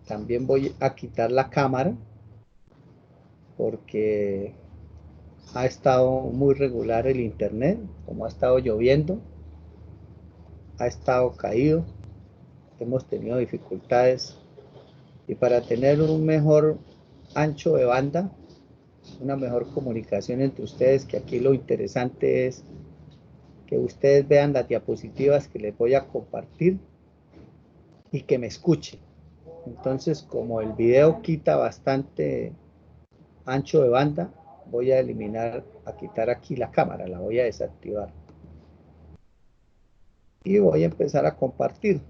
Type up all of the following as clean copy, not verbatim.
También voy a quitar la cámara porque ha estado muy regular el internet, como ha estado lloviendo, ha estado caído, hemos tenido dificultades y para tener un mejor ancho de banda, una mejor comunicación entre ustedes, que aquí lo interesante es que ustedes vean las diapositivas que les voy a compartir y que me escuchen. Entonces, como el video quita bastante ancho de banda, voy a quitar aquí la cámara, la voy a desactivar. Y voy a empezar a compartir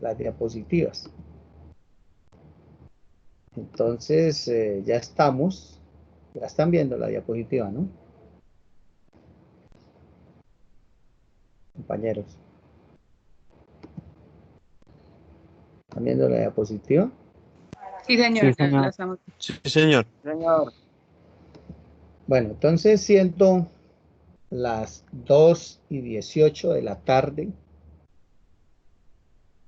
las diapositivas. Entonces, ya están viendo la diapositiva, ¿no? Compañeros. ¿Están viendo la diapositiva? Sí, señor, Sí, señor. la estamos. Sí, señor. Señor. Bueno, entonces siendo las 2:18 de la tarde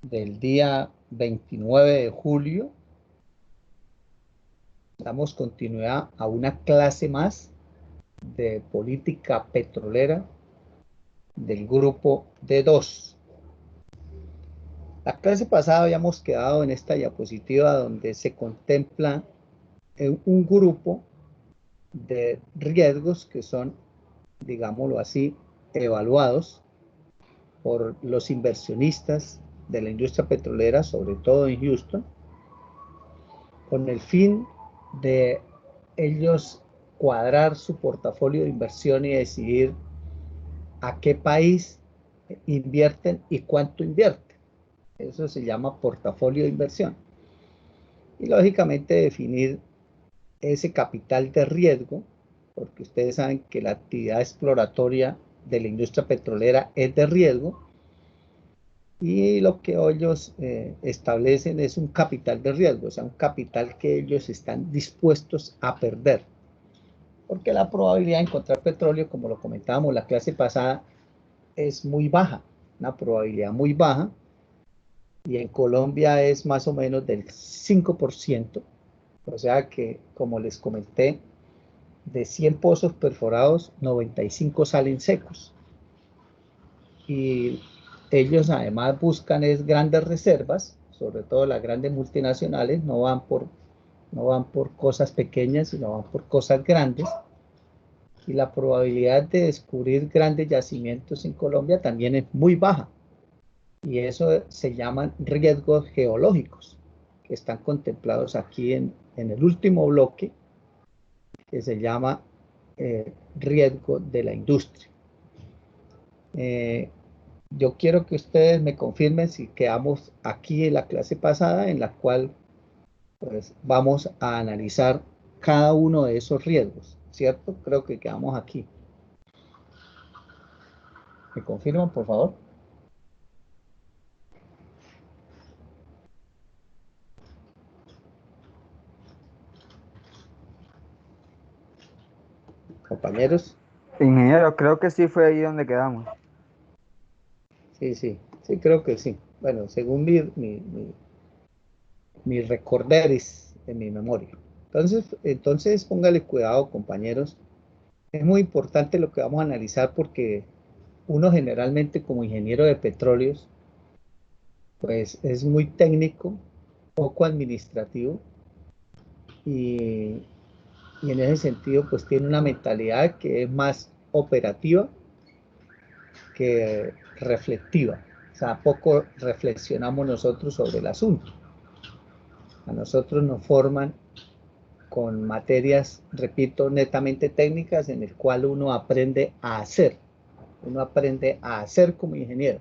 del día 29 de julio, damos continuidad a una clase más de política petrolera del grupo D2. La clase pasada habíamos quedado en esta diapositiva donde se contempla un grupo de riesgos que son, digámoslo así, evaluados por los inversionistas de la industria petrolera, sobre todo en Houston, con el fin de ellos cuadrar su portafolio de inversión y decidir a qué país invierten y cuánto invierten. Eso se llama portafolio de inversión. Y lógicamente definir ese capital de riesgo, porque ustedes saben que la actividad exploratoria de la industria petrolera es de riesgo, y lo que ellos establecen es un capital de riesgo, o sea, un capital que ellos están dispuestos a perder. Porque la probabilidad de encontrar petróleo, como lo comentábamos la clase pasada, es muy baja, una probabilidad muy baja, y en Colombia es más o menos del 5%, o sea que, como les comenté, de 100 pozos perforados, 95 salen secos. Y ellos además buscan es grandes reservas, sobre todo las grandes multinacionales, no van por cosas pequeñas, sino van por cosas grandes. Y la probabilidad de descubrir grandes yacimientos en Colombia también es muy baja. Y eso se llaman riesgos geológicos, que están contemplados aquí en el último bloque, que se llama riesgo de la industria. Yo quiero que ustedes me confirmen si quedamos aquí en la clase pasada, en la cual pues, vamos a analizar cada uno de esos riesgos, ¿cierto? Creo que quedamos aquí. ¿Me confirman, por favor? Compañeros. Ingeniero, creo que sí fue ahí donde quedamos. Sí, creo que sí. Bueno, según mi recorderis en mi memoria. Entonces póngale cuidado, compañeros. Es muy importante lo que vamos a analizar porque uno generalmente como ingeniero de petróleos, pues es muy técnico, poco administrativo y, y en ese sentido pues tiene una mentalidad que es más operativa que reflexiva. O sea, poco reflexionamos nosotros sobre el asunto. A nosotros nos forman con materias, repito, netamente técnicas en el cual uno aprende a hacer. Uno aprende a hacer como ingeniero,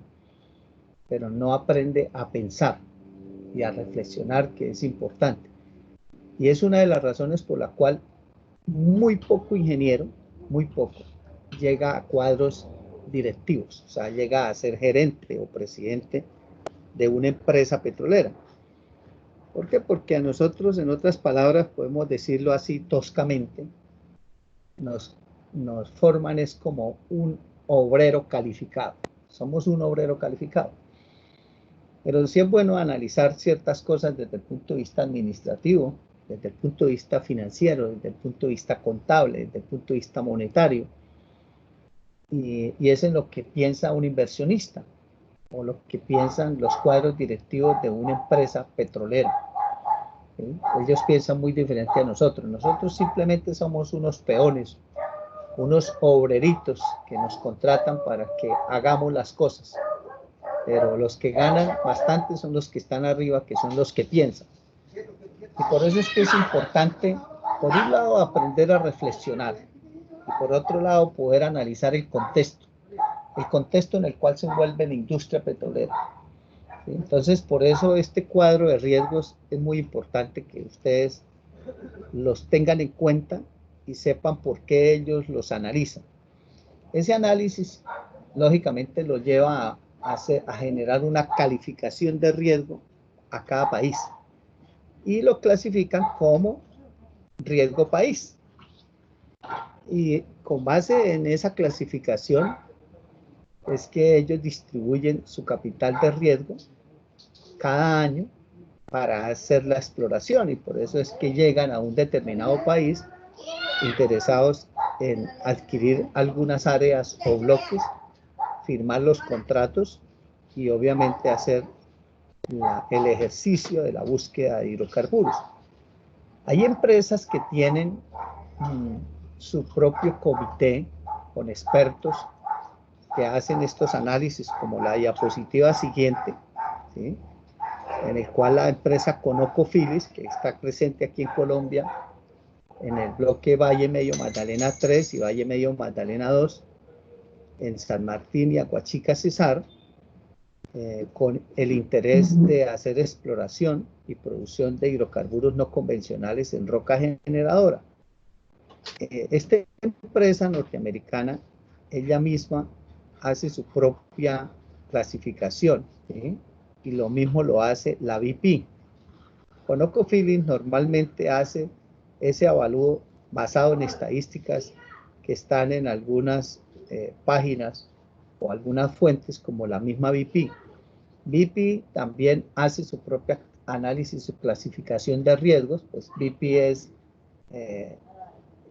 pero no aprende a pensar y a reflexionar, que es importante. Y es una de las razones por la cual muy poco ingeniero, muy poco, llega a cuadros directivos, o sea, llega a ser gerente o presidente de una empresa petrolera. ¿Por qué? Porque a nosotros, en otras palabras, podemos decirlo así toscamente, nos forman es como un obrero calificado. Somos un obrero calificado. Pero sí es bueno analizar ciertas cosas desde el punto de vista administrativo, desde el punto de vista financiero, desde el punto de vista contable, desde el punto de vista monetario. Y es en lo que piensa un inversionista o lo que piensan los cuadros directivos de una empresa petrolera. ¿Sí? Ellos piensan muy diferente a nosotros. Nosotros simplemente somos unos peones, unos obreritos que nos contratan para que hagamos las cosas. Pero los que ganan bastante son los que están arriba, que son los que piensan. Y por eso es que es importante, por un lado, aprender a reflexionar y por otro lado, poder analizar el contexto en el cual se envuelve la industria petrolera. ¿Sí? Entonces, por eso este cuadro de riesgos es muy importante que ustedes los tengan en cuenta y sepan por qué ellos los analizan. Ese análisis, lógicamente, lo lleva a generar una calificación de riesgo a cada país y lo clasifican como riesgo país. Y con base en esa clasificación es que ellos distribuyen su capital de riesgo cada año para hacer la exploración y por eso es que llegan a un determinado país interesados en adquirir algunas áreas o bloques, firmar los contratos y obviamente hacer el ejercicio de la búsqueda de hidrocarburos. Hay empresas que tienen su propio comité con expertos que hacen estos análisis, como la diapositiva siguiente, ¿sí? En el cual la empresa ConocoPhillips, que está presente aquí en Colombia, en el bloque Valle Medio Magdalena 3 y Valle Medio Magdalena 2, en San Martín y Aguachica Cesar, con el interés de hacer exploración y producción de hidrocarburos no convencionales en roca generadora. Esta empresa norteamericana, ella misma hace su propia clasificación, ¿sí? Y lo mismo lo hace la BP. ConocoPhillips normalmente hace ese avalúo basado en estadísticas que están en algunas páginas o algunas fuentes como la misma BP. BP también hace su propia análisis, su clasificación de riesgos, pues BP es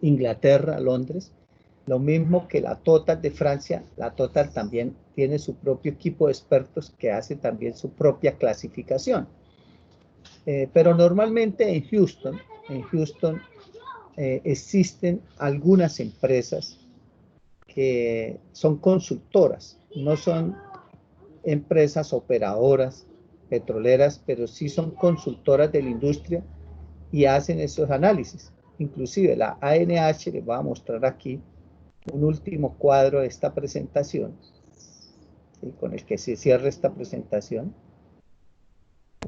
Inglaterra, Londres, lo mismo que la Total de Francia. La Total también tiene su propio equipo de expertos que hace también su propia clasificación. Pero normalmente en Houston existen algunas empresas que son consultoras, no son empresas operadoras petroleras, pero sí son consultoras de la industria y hacen esos análisis. Inclusive la ANH, les voy a mostrar aquí un último cuadro de esta presentación, ¿sí? Con el que se cierra esta presentación,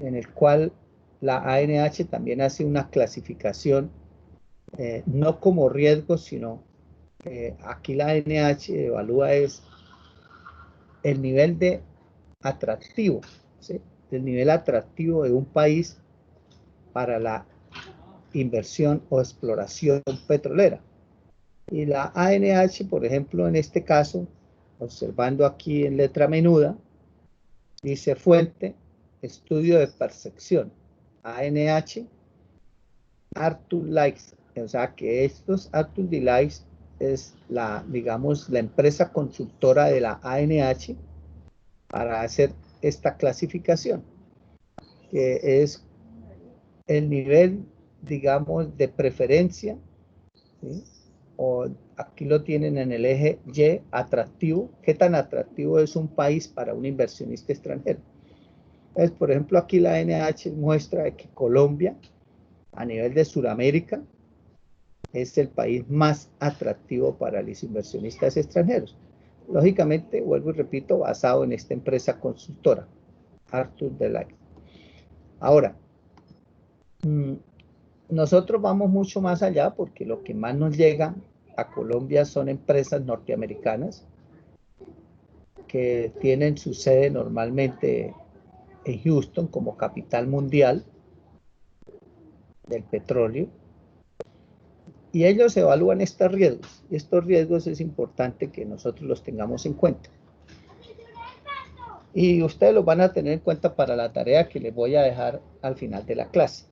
en el cual la ANH también hace una clasificación, no como riesgo, sino aquí la ANH evalúa es el nivel de atractivo, ¿sí? El nivel atractivo de un país para la inversión o exploración petrolera. Y la ANH, por ejemplo, en este caso, observando aquí en letra menuda, dice fuente, estudio de percepción, ANH, Arthur Likes, o sea que estos Arthur Likes es la, digamos, la empresa consultora de la ANH para hacer esta clasificación, que es el nivel, digamos, de preferencia, ¿sí? O aquí lo tienen en el eje Y, atractivo. ¿Qué tan atractivo es un país para un inversionista extranjero? Entonces, por ejemplo, aquí la NH muestra que Colombia, a nivel de Sudamérica, es el país más atractivo para los inversionistas extranjeros. Lógicamente, vuelvo y repito, basado en esta empresa consultora, Arthur Delay. Ahora, nosotros vamos mucho más allá porque lo que más nos llega a Colombia son empresas norteamericanas que tienen su sede normalmente en Houston como capital mundial del petróleo y ellos evalúan estos riesgos. Y estos riesgos es importante que nosotros los tengamos en cuenta. Y ustedes los van a tener en cuenta para la tarea que les voy a dejar al final de la clase.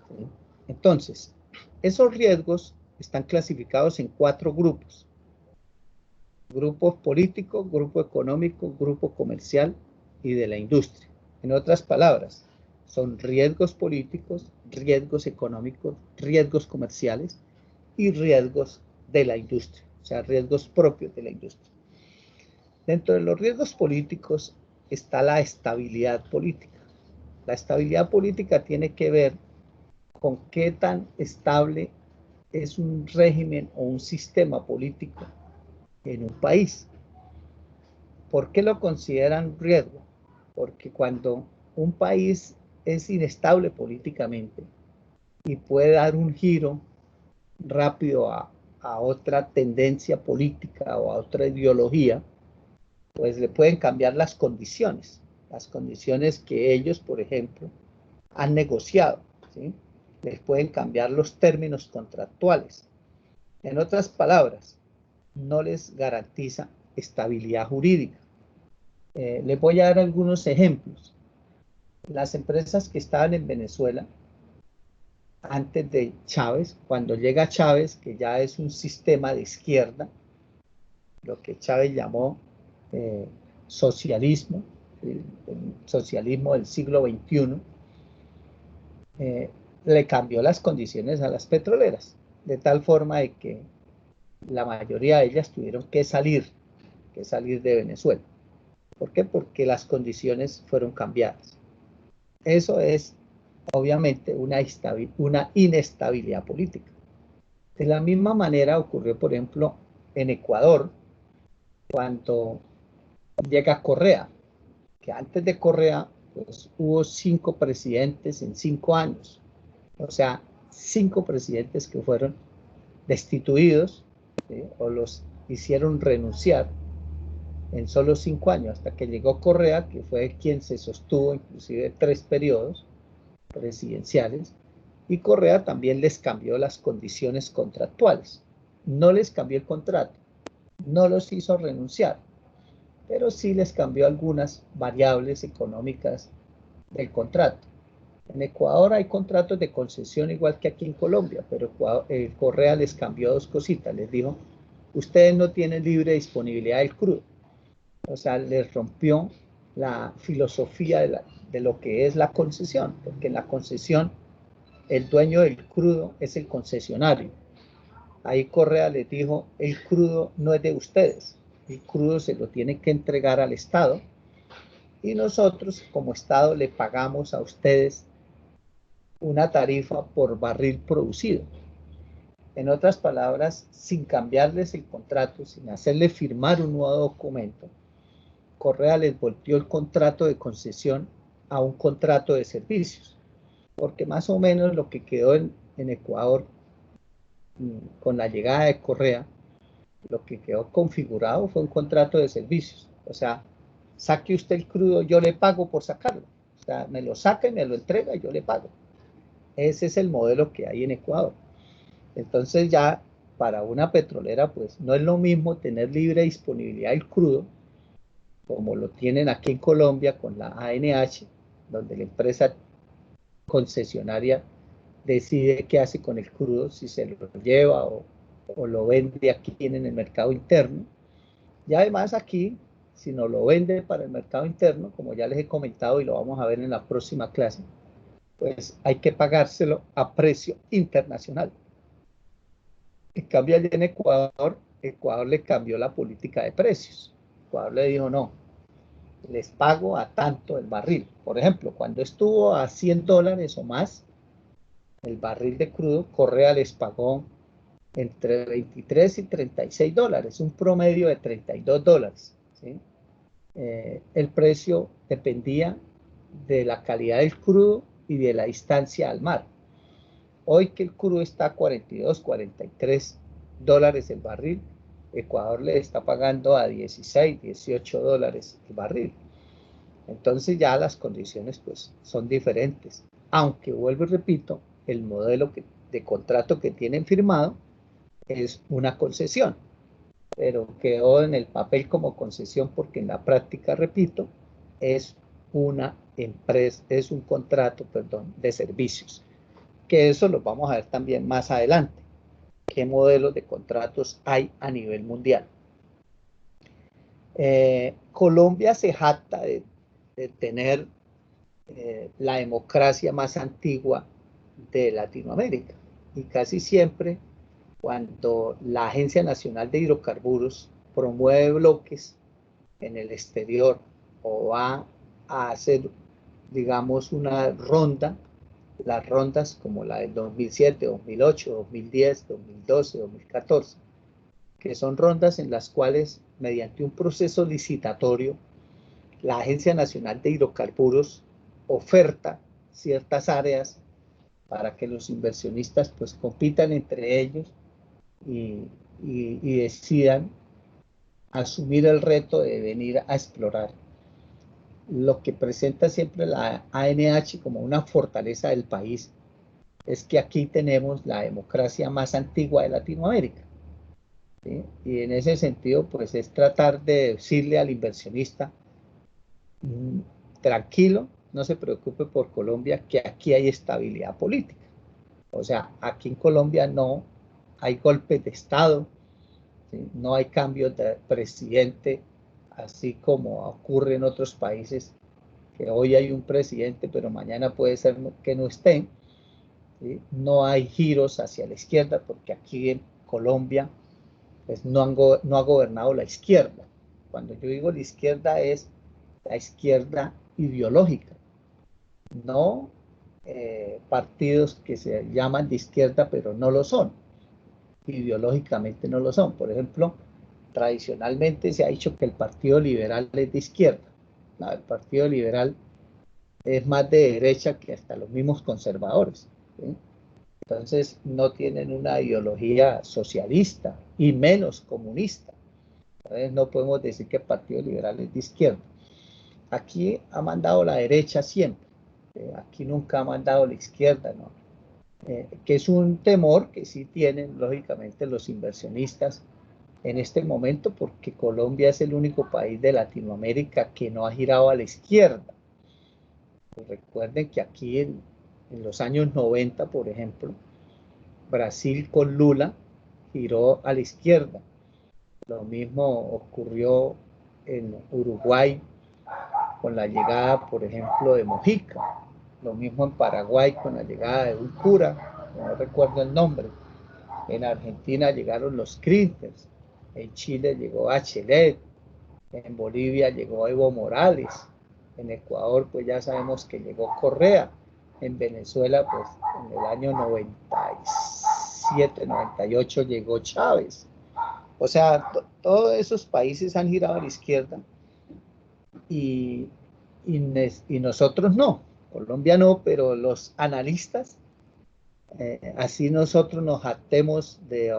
¿Sí? Entonces, esos riesgos están clasificados en 4 grupos. Grupo político, grupo económico, grupo comercial y de la industria. En otras palabras, son riesgos políticos, riesgos económicos, riesgos comerciales y riesgos de la industria, o sea, riesgos propios de la industria. Dentro de los riesgos políticos está la estabilidad política. La estabilidad política tiene que ver con qué tan estable es un régimen o un sistema político en un país. ¿Por qué lo consideran riesgo? Porque cuando un país es inestable políticamente y puede dar un giro rápido a otra tendencia política o a otra ideología, pues le pueden cambiar las condiciones que ellos, por ejemplo, han negociado, ¿sí? Les pueden cambiar los términos contractuales. En otras palabras, no les garantiza estabilidad jurídica. Les voy a dar algunos ejemplos. Las empresas que estaban en Venezuela antes de Chávez, cuando llega Chávez, que ya es un sistema de izquierda, lo que Chávez llamó eh, socialismo, el socialismo del siglo XXI, le cambió las condiciones a las petroleras, de tal forma de que la mayoría de ellas tuvieron que salir de Venezuela. ¿Por qué? Porque las condiciones fueron cambiadas. Eso es obviamente una inestabilidad política. De la misma manera ocurrió, por ejemplo, en Ecuador, cuando llega Correa, que antes de Correa pues, hubo 5 presidentes en 5 años. O sea, 5 presidentes que fueron destituidos, ¿sí? O los hicieron renunciar en solo 5 años, hasta que llegó Correa, que fue quien se sostuvo inclusive 3 periodos presidenciales, y Correa también les cambió las condiciones contractuales. No les cambió el contrato, no los hizo renunciar, pero sí les cambió algunas variables económicas del contrato. En Ecuador hay contratos de concesión igual que aquí en Colombia, pero Correa les cambió 2 cositas. Les dijo, ustedes no tienen libre disponibilidad del crudo. O sea, les rompió la filosofía de lo que es la concesión, porque en la concesión el dueño del crudo es el concesionario. Ahí Correa les dijo, el crudo no es de ustedes, el crudo se lo tiene que entregar al Estado y nosotros como Estado le pagamos a ustedes una tarifa por barril producido. En otras palabras, sin cambiarles el contrato, sin hacerle firmar un nuevo documento, Correa les volvió el contrato de concesión a un contrato de servicios, porque más o menos lo que quedó en Ecuador con la llegada de Correa, lo que quedó configurado fue un contrato de servicios. O sea, saque usted el crudo, yo le pago por sacarlo. O sea, me lo saca y me lo entrega y yo le pago. Ese es el modelo que hay en Ecuador. Entonces ya para una petrolera, pues no es lo mismo tener libre disponibilidad del crudo, como lo tienen aquí en Colombia con la ANH, donde la empresa concesionaria decide qué hace con el crudo, si se lo lleva o lo vende aquí en el mercado interno. Y además aquí, si no lo vende para el mercado interno, como ya les he comentado y lo vamos a ver en la próxima clase, pues hay que pagárselo a precio internacional. En cambio, allá en Ecuador, Ecuador le cambió la política de precios. Ecuador le dijo, no, les pago a tanto el barril. Por ejemplo, cuando estuvo a $100 o más, el barril de crudo, Correa les pagó entre 23 y $36, un promedio de $32. ¿Sí? El precio dependía de la calidad del crudo y de la distancia al mar. Hoy que el crudo está a 42, $43 el barril, Ecuador le está pagando a 16, $18 el barril. Entonces ya las condiciones pues son diferentes. Aunque vuelvo y repito, el modelo de contrato que tienen firmado es una concesión, pero quedó en el papel como concesión porque en la práctica, repito, es una empresa, es un contrato, perdón, de servicios, que eso lo vamos a ver también más adelante, qué modelos de contratos hay a nivel mundial. Colombia se jacta de tener la democracia más antigua de Latinoamérica, y casi siempre cuando la Agencia Nacional de Hidrocarburos promueve bloques en el exterior o va a hacer, digamos, una ronda, las rondas como la del 2007, 2008, 2010, 2012, 2014, que son rondas en las cuales, mediante un proceso licitatorio, la Agencia Nacional de Hidrocarburos oferta ciertas áreas para que los inversionistas pues compitan entre ellos y, y decidan asumir el reto de venir a explorar. Lo que presenta siempre la ANH como una fortaleza del país es que aquí tenemos la democracia más antigua de Latinoamérica, ¿sí? Y en ese sentido, pues es tratar de decirle al inversionista, tranquilo, no se preocupe por Colombia, que aquí hay estabilidad política. O sea, aquí en Colombia no hay golpes de Estado, ¿sí? No hay cambios de presidente, así como ocurre en otros países, que hoy hay un presidente, pero mañana puede ser que no esté, ¿sí? No hay giros hacia la izquierda, porque aquí en Colombia pues, no ha gobernado la izquierda. Cuando yo digo la izquierda es la izquierda ideológica, no partidos que se llaman de izquierda, pero no lo son, ideológicamente no lo son. Por ejemplo, tradicionalmente se ha dicho que el Partido Liberal es de izquierda. No, el Partido Liberal es más de derecha que hasta los mismos conservadores, ¿sí? Entonces no tienen una ideología socialista y menos comunista. Entonces no podemos decir que el Partido Liberal es de izquierda. Aquí ha mandado la derecha siempre. Aquí nunca ha mandado la izquierda, ¿no? Que es un temor que sí tienen lógicamente los inversionistas en este momento, porque Colombia es el único país de Latinoamérica que no ha girado a la izquierda. Pues recuerden que aquí en los años 90, por ejemplo, Brasil con Lula giró a la izquierda. Lo mismo ocurrió en Uruguay con la llegada, por ejemplo, de Mojica. Lo mismo en Paraguay con la llegada de un cura, no recuerdo el nombre. En Argentina llegaron los Kirchner. En Chile llegó Bachelet. En Bolivia llegó Evo Morales. En Ecuador, pues ya sabemos que llegó Correa. En Venezuela, pues en el año 97, 98 llegó Chávez. O sea, todos esos países han girado a la izquierda y, y nosotros no. Colombia no, pero los analistas, así nosotros nos jactemos de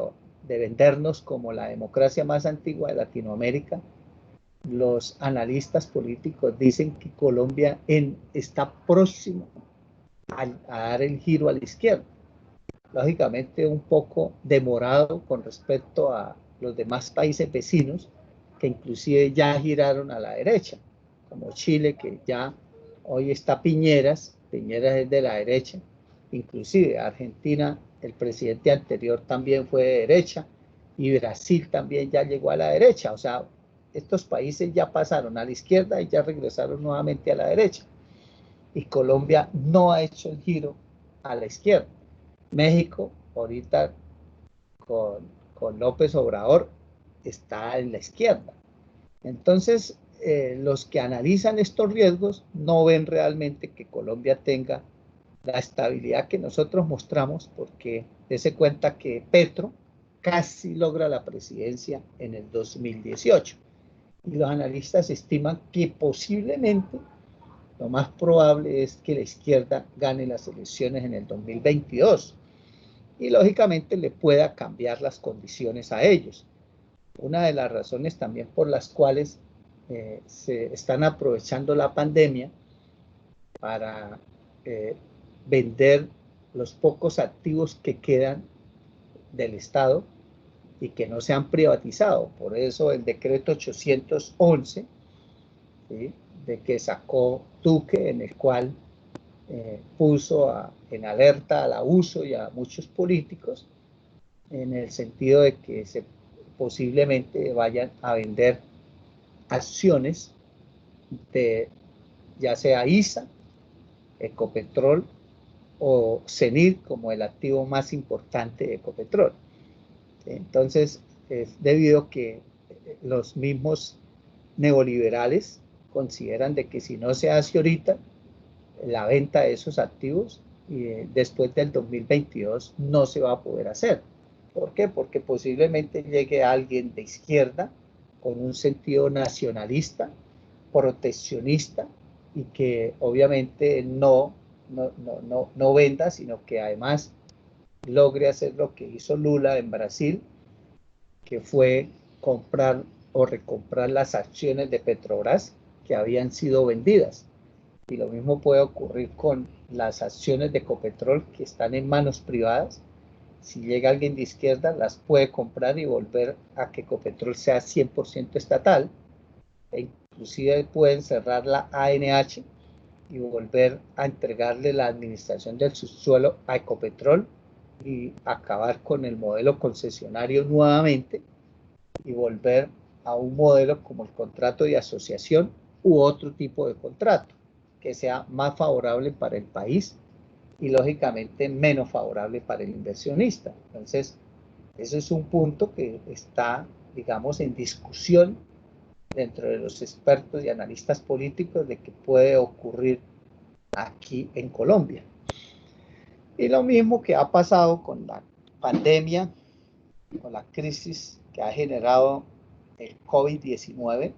vendernos como la democracia más antigua de Latinoamérica. Los analistas políticos dicen que Colombia está próximo a dar el giro a la izquierda. Lógicamente un poco demorado con respecto a los demás países vecinos, que inclusive ya giraron a la derecha, como Chile, que ya hoy está Piñeras es de la derecha, inclusive Argentina, el presidente anterior también fue de derecha, y Brasil también ya llegó a la derecha. O sea, estos países ya pasaron a la izquierda y ya regresaron nuevamente a la derecha, y Colombia no ha hecho el giro a la izquierda. México, ahorita con López Obrador, está en la izquierda. Entonces, los que analizan estos riesgos no ven realmente que Colombia tenga la estabilidad que nosotros mostramos, porque dése cuenta que Petro casi logra la presidencia en el 2018. Y los analistas estiman que posiblemente lo más probable es que la izquierda gane las elecciones en el 2022 y lógicamente le pueda cambiar las condiciones a ellos. Una de las razones también por las cuales se están aprovechando la pandemia para vender los pocos activos que quedan del Estado y que no se han privatizado. Por eso el decreto 811, ¿sí?, de que sacó Duque, en el cual puso en alerta al abuso y a muchos políticos, en el sentido de que posiblemente vayan a vender acciones de ya sea ISA, Ecopetrol o CENIR como el activo más importante de Ecopetrol. Entonces, es debido a que los mismos neoliberales consideran de que si no se hace ahorita la venta de esos activos, después del 2022 no se va a poder hacer. ¿Por qué? Porque posiblemente llegue alguien de izquierda con un sentido nacionalista, proteccionista, y que obviamente no venda, sino que además logre hacer lo que hizo Lula en Brasil, que fue comprar o recomprar las acciones de Petrobras que habían sido vendidas. Y lo mismo puede ocurrir con las acciones de Ecopetrol que están en manos privadas. Si llega alguien de izquierda, las puede comprar y volver a que Ecopetrol sea 100% estatal. E inclusive pueden cerrar la ANH y volver a entregarle la administración del subsuelo a Ecopetrol y acabar con el modelo concesionario nuevamente y volver a un modelo como el contrato de asociación u otro tipo de contrato que sea más favorable para el país y lógicamente menos favorable para el inversionista. Entonces, eso es un punto que está, digamos, en discusión dentro de los expertos y analistas políticos de que puede ocurrir aquí en Colombia. Y lo mismo que ha pasado con la pandemia, con la crisis que ha generado el COVID-19,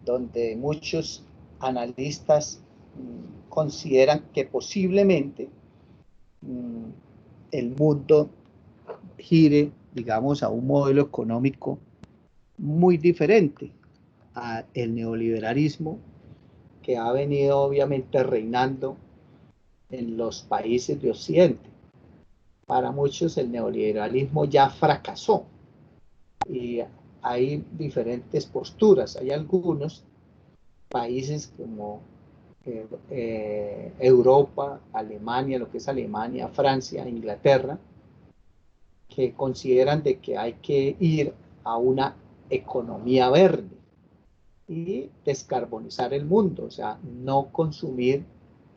donde muchos analistas consideran que posiblemente el mundo gire, digamos, a un modelo económico muy diferente al neoliberalismo que ha venido obviamente reinando en los países de Occidente. Para muchos el neoliberalismo ya fracasó y hay diferentes posturas. Hay algunos países como Europa, Alemania, lo que es Alemania, Francia, Inglaterra, que consideran de que hay que ir a una economía verde y descarbonizar el mundo, o sea, no consumir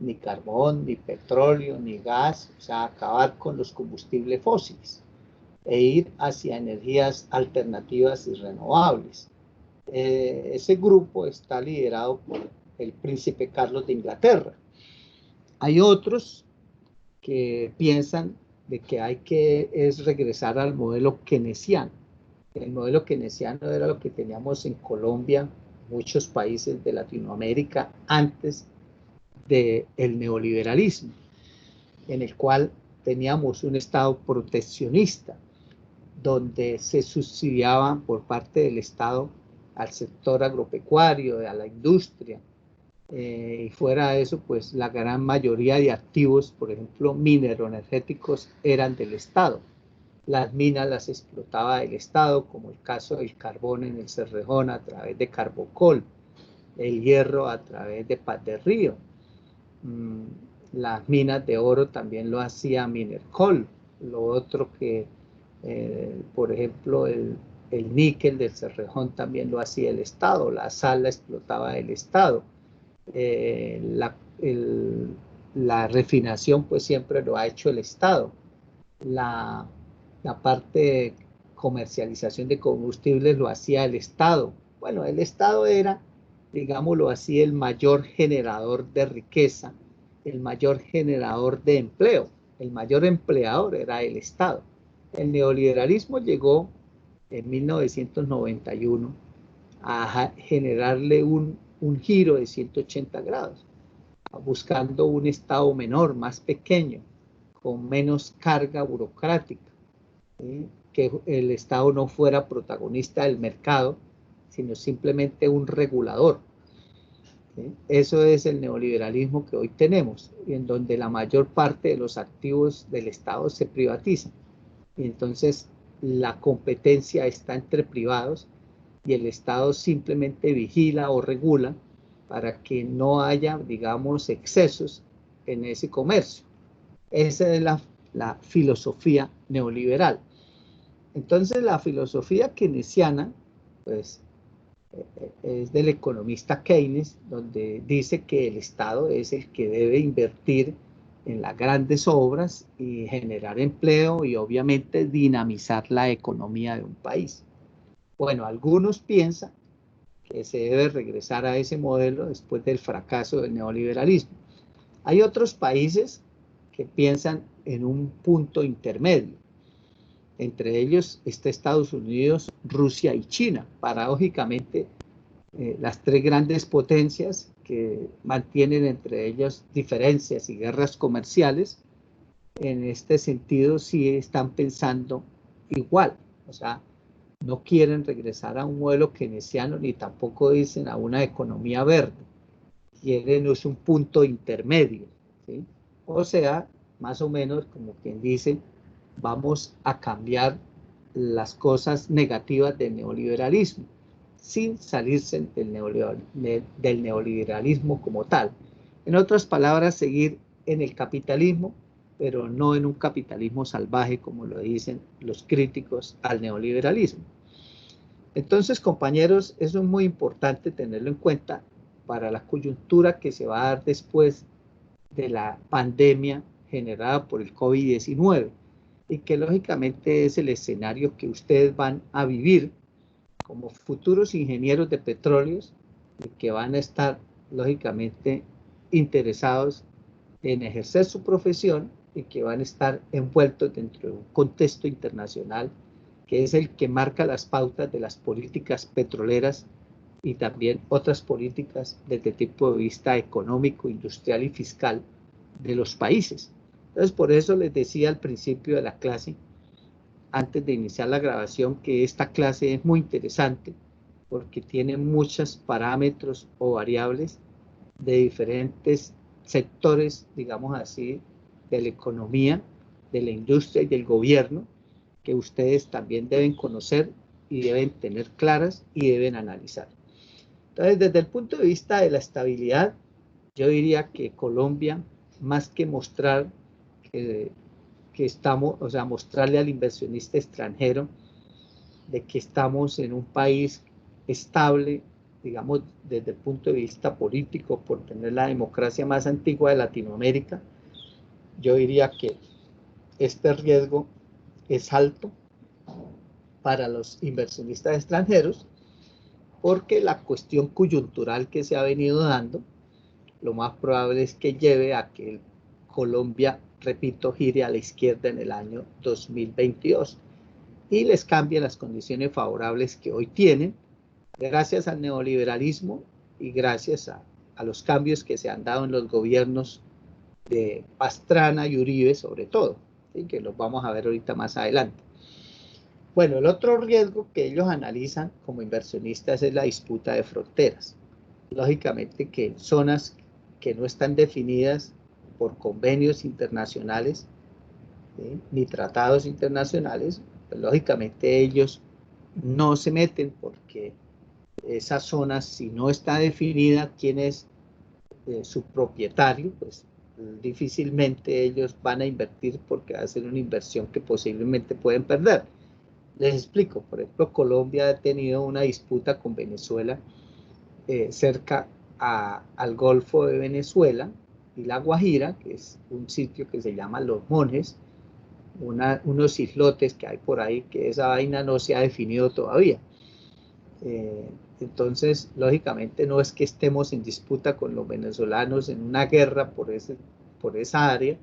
ni carbón, ni petróleo, ni gas, o sea, acabar con los combustibles fósiles e ir hacia energías alternativas y renovables. Ese grupo está liderado por el príncipe Carlos de Inglaterra. Hay otros que piensan de que hay que regresar al modelo keynesiano. El modelo keynesiano era lo que teníamos en Colombia, muchos países de Latinoamérica antes del neoliberalismo, en el cual teníamos un Estado proteccionista, donde se subsidiaba por parte del Estado al sector agropecuario, a la industria, y fuera de eso, pues la gran mayoría de activos, por ejemplo, mineroenergéticos, eran del Estado. Las minas las explotaba el Estado, como el caso del carbón en el Cerrejón a través de Carbocol, el hierro a través de Paz de Río. Las minas de oro también lo hacía Minercol. Lo otro que, por ejemplo, el níquel del Cerrejón también lo hacía el Estado. La sal la explotaba el Estado. La refinación pues siempre lo ha hecho el Estado. La parte de comercialización de combustibles lo hacía el Estado. Bueno, el Estado era, digámoslo así, el mayor generador de riqueza, el mayor generador de empleo, el mayor empleador era el Estado. El neoliberalismo llegó en 1991 a generarle un giro de 180 grados, buscando un Estado menor, más pequeño, con menos carga burocrática, ¿sí? Que el Estado no fuera protagonista del mercado, sino simplemente un regulador. ¿Sí? Eso es el neoliberalismo que hoy tenemos, en donde la mayor parte de los activos del Estado se privatizan. Y entonces la competencia está entre privados y el Estado simplemente vigila o regula para que no haya, digamos, excesos en ese comercio. Esa es la filosofía neoliberal. Entonces, la filosofía keynesiana, pues, es del economista Keynes, donde dice que el Estado es el que debe invertir en las grandes obras y generar empleo y obviamente dinamizar la economía de un país. Bueno, algunos piensan que se debe regresar a ese modelo después del fracaso del neoliberalismo. Hay otros países que piensan en un punto intermedio. Entre ellos está Estados Unidos, Rusia y China. Paradójicamente, las tres grandes potencias que mantienen entre ellas diferencias y guerras comerciales, en este sentido sí están pensando igual. O sea, no quieren regresar a un modelo keynesiano ni tampoco dicen a una economía verde. Quieren es un punto intermedio, ¿sí? O sea, más o menos como quien dice, vamos a cambiar las cosas negativas del neoliberalismo sin salirse del neoliberalismo como tal. En otras palabras, seguir en el capitalismo, pero no en un capitalismo salvaje, como lo dicen los críticos al neoliberalismo. Entonces, compañeros, eso es muy importante tenerlo en cuenta para la coyuntura que se va a dar después de la pandemia generada por el COVID-19 y que lógicamente es el escenario que ustedes van a vivir como futuros ingenieros de petróleos y que van a estar lógicamente interesados en ejercer su profesión y que van a estar envueltos dentro de un contexto internacional que es el que marca las pautas de las políticas petroleras y también otras políticas desde el punto de vista económico, industrial y fiscal de los países. Entonces, por eso les decía al principio de la clase, antes de iniciar la grabación, que esta clase es muy interesante porque tiene muchos parámetros o variables de diferentes sectores, digamos así, de la economía, de la industria y del gobierno, que ustedes también deben conocer y deben tener claras y deben analizar. Entonces, desde el punto de vista de la estabilidad, yo diría que Colombia, más que mostrar que estamos, o sea, mostrarle al inversionista extranjero de que estamos en un país estable, digamos, desde el punto de vista político, por tener la democracia más antigua de Latinoamérica, yo diría que este riesgo es alto para los inversionistas extranjeros, porque la cuestión coyuntural que se ha venido dando, lo más probable es que lleve a que Colombia, repito, gire a la izquierda en el año 2022 y les cambie las condiciones favorables que hoy tienen, gracias al neoliberalismo y gracias a los cambios que se han dado en los gobiernos de Pastrana y Uribe, sobre todo, ¿sí? Que los vamos a ver ahorita más adelante. Bueno, el otro riesgo que ellos analizan como inversionistas es la disputa de fronteras. Lógicamente que en zonas que no están definidas por convenios internacionales, ¿sí? Ni tratados internacionales, pues lógicamente ellos no se meten porque esa zona, si no está definida quién es su propietario, pues difícilmente ellos van a invertir porque va a ser una inversión que posiblemente pueden perder. Les explico, por ejemplo, Colombia ha tenido una disputa con Venezuela cerca al Golfo de Venezuela y La Guajira, que es un sitio que se llama Los Monjes, unos islotes que hay por ahí, que esa vaina no se ha definido todavía. Entonces, lógicamente, no es que estemos en disputa con los venezolanos en una guerra por esa área,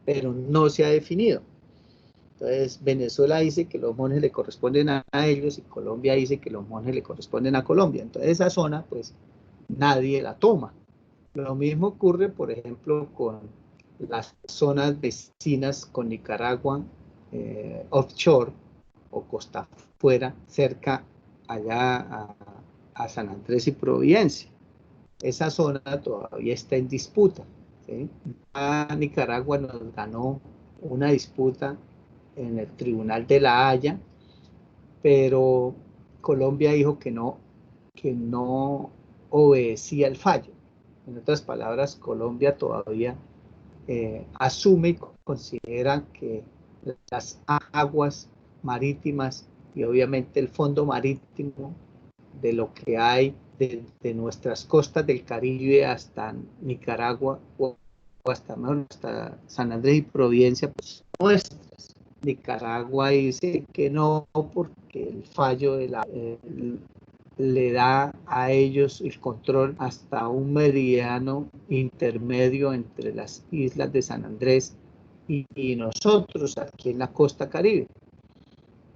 pero no se ha definido. Entonces, Venezuela dice que los monjes le corresponden a ellos y Colombia dice que los monjes le corresponden a Colombia. Entonces, esa zona, pues, nadie la toma. Lo mismo ocurre, por ejemplo, con las zonas vecinas con Nicaragua, offshore o costa afuera, cerca allá a San Andrés y Providencia. Esa zona todavía está en disputa, ¿sí? Nicaragua nos ganó una disputa en el Tribunal de la Haya, pero Colombia dijo que no obedecía el fallo. En otras palabras, Colombia todavía asume y considera que las aguas marítimas y obviamente el fondo marítimo de lo que hay de nuestras costas del Caribe hasta Nicaragua o hasta San Andrés y Providencia, pues nuestras. Nicaragua dice que no, porque el fallo de le da a ellos el control hasta un meridiano intermedio entre las islas de San Andrés y nosotros aquí en la costa Caribe.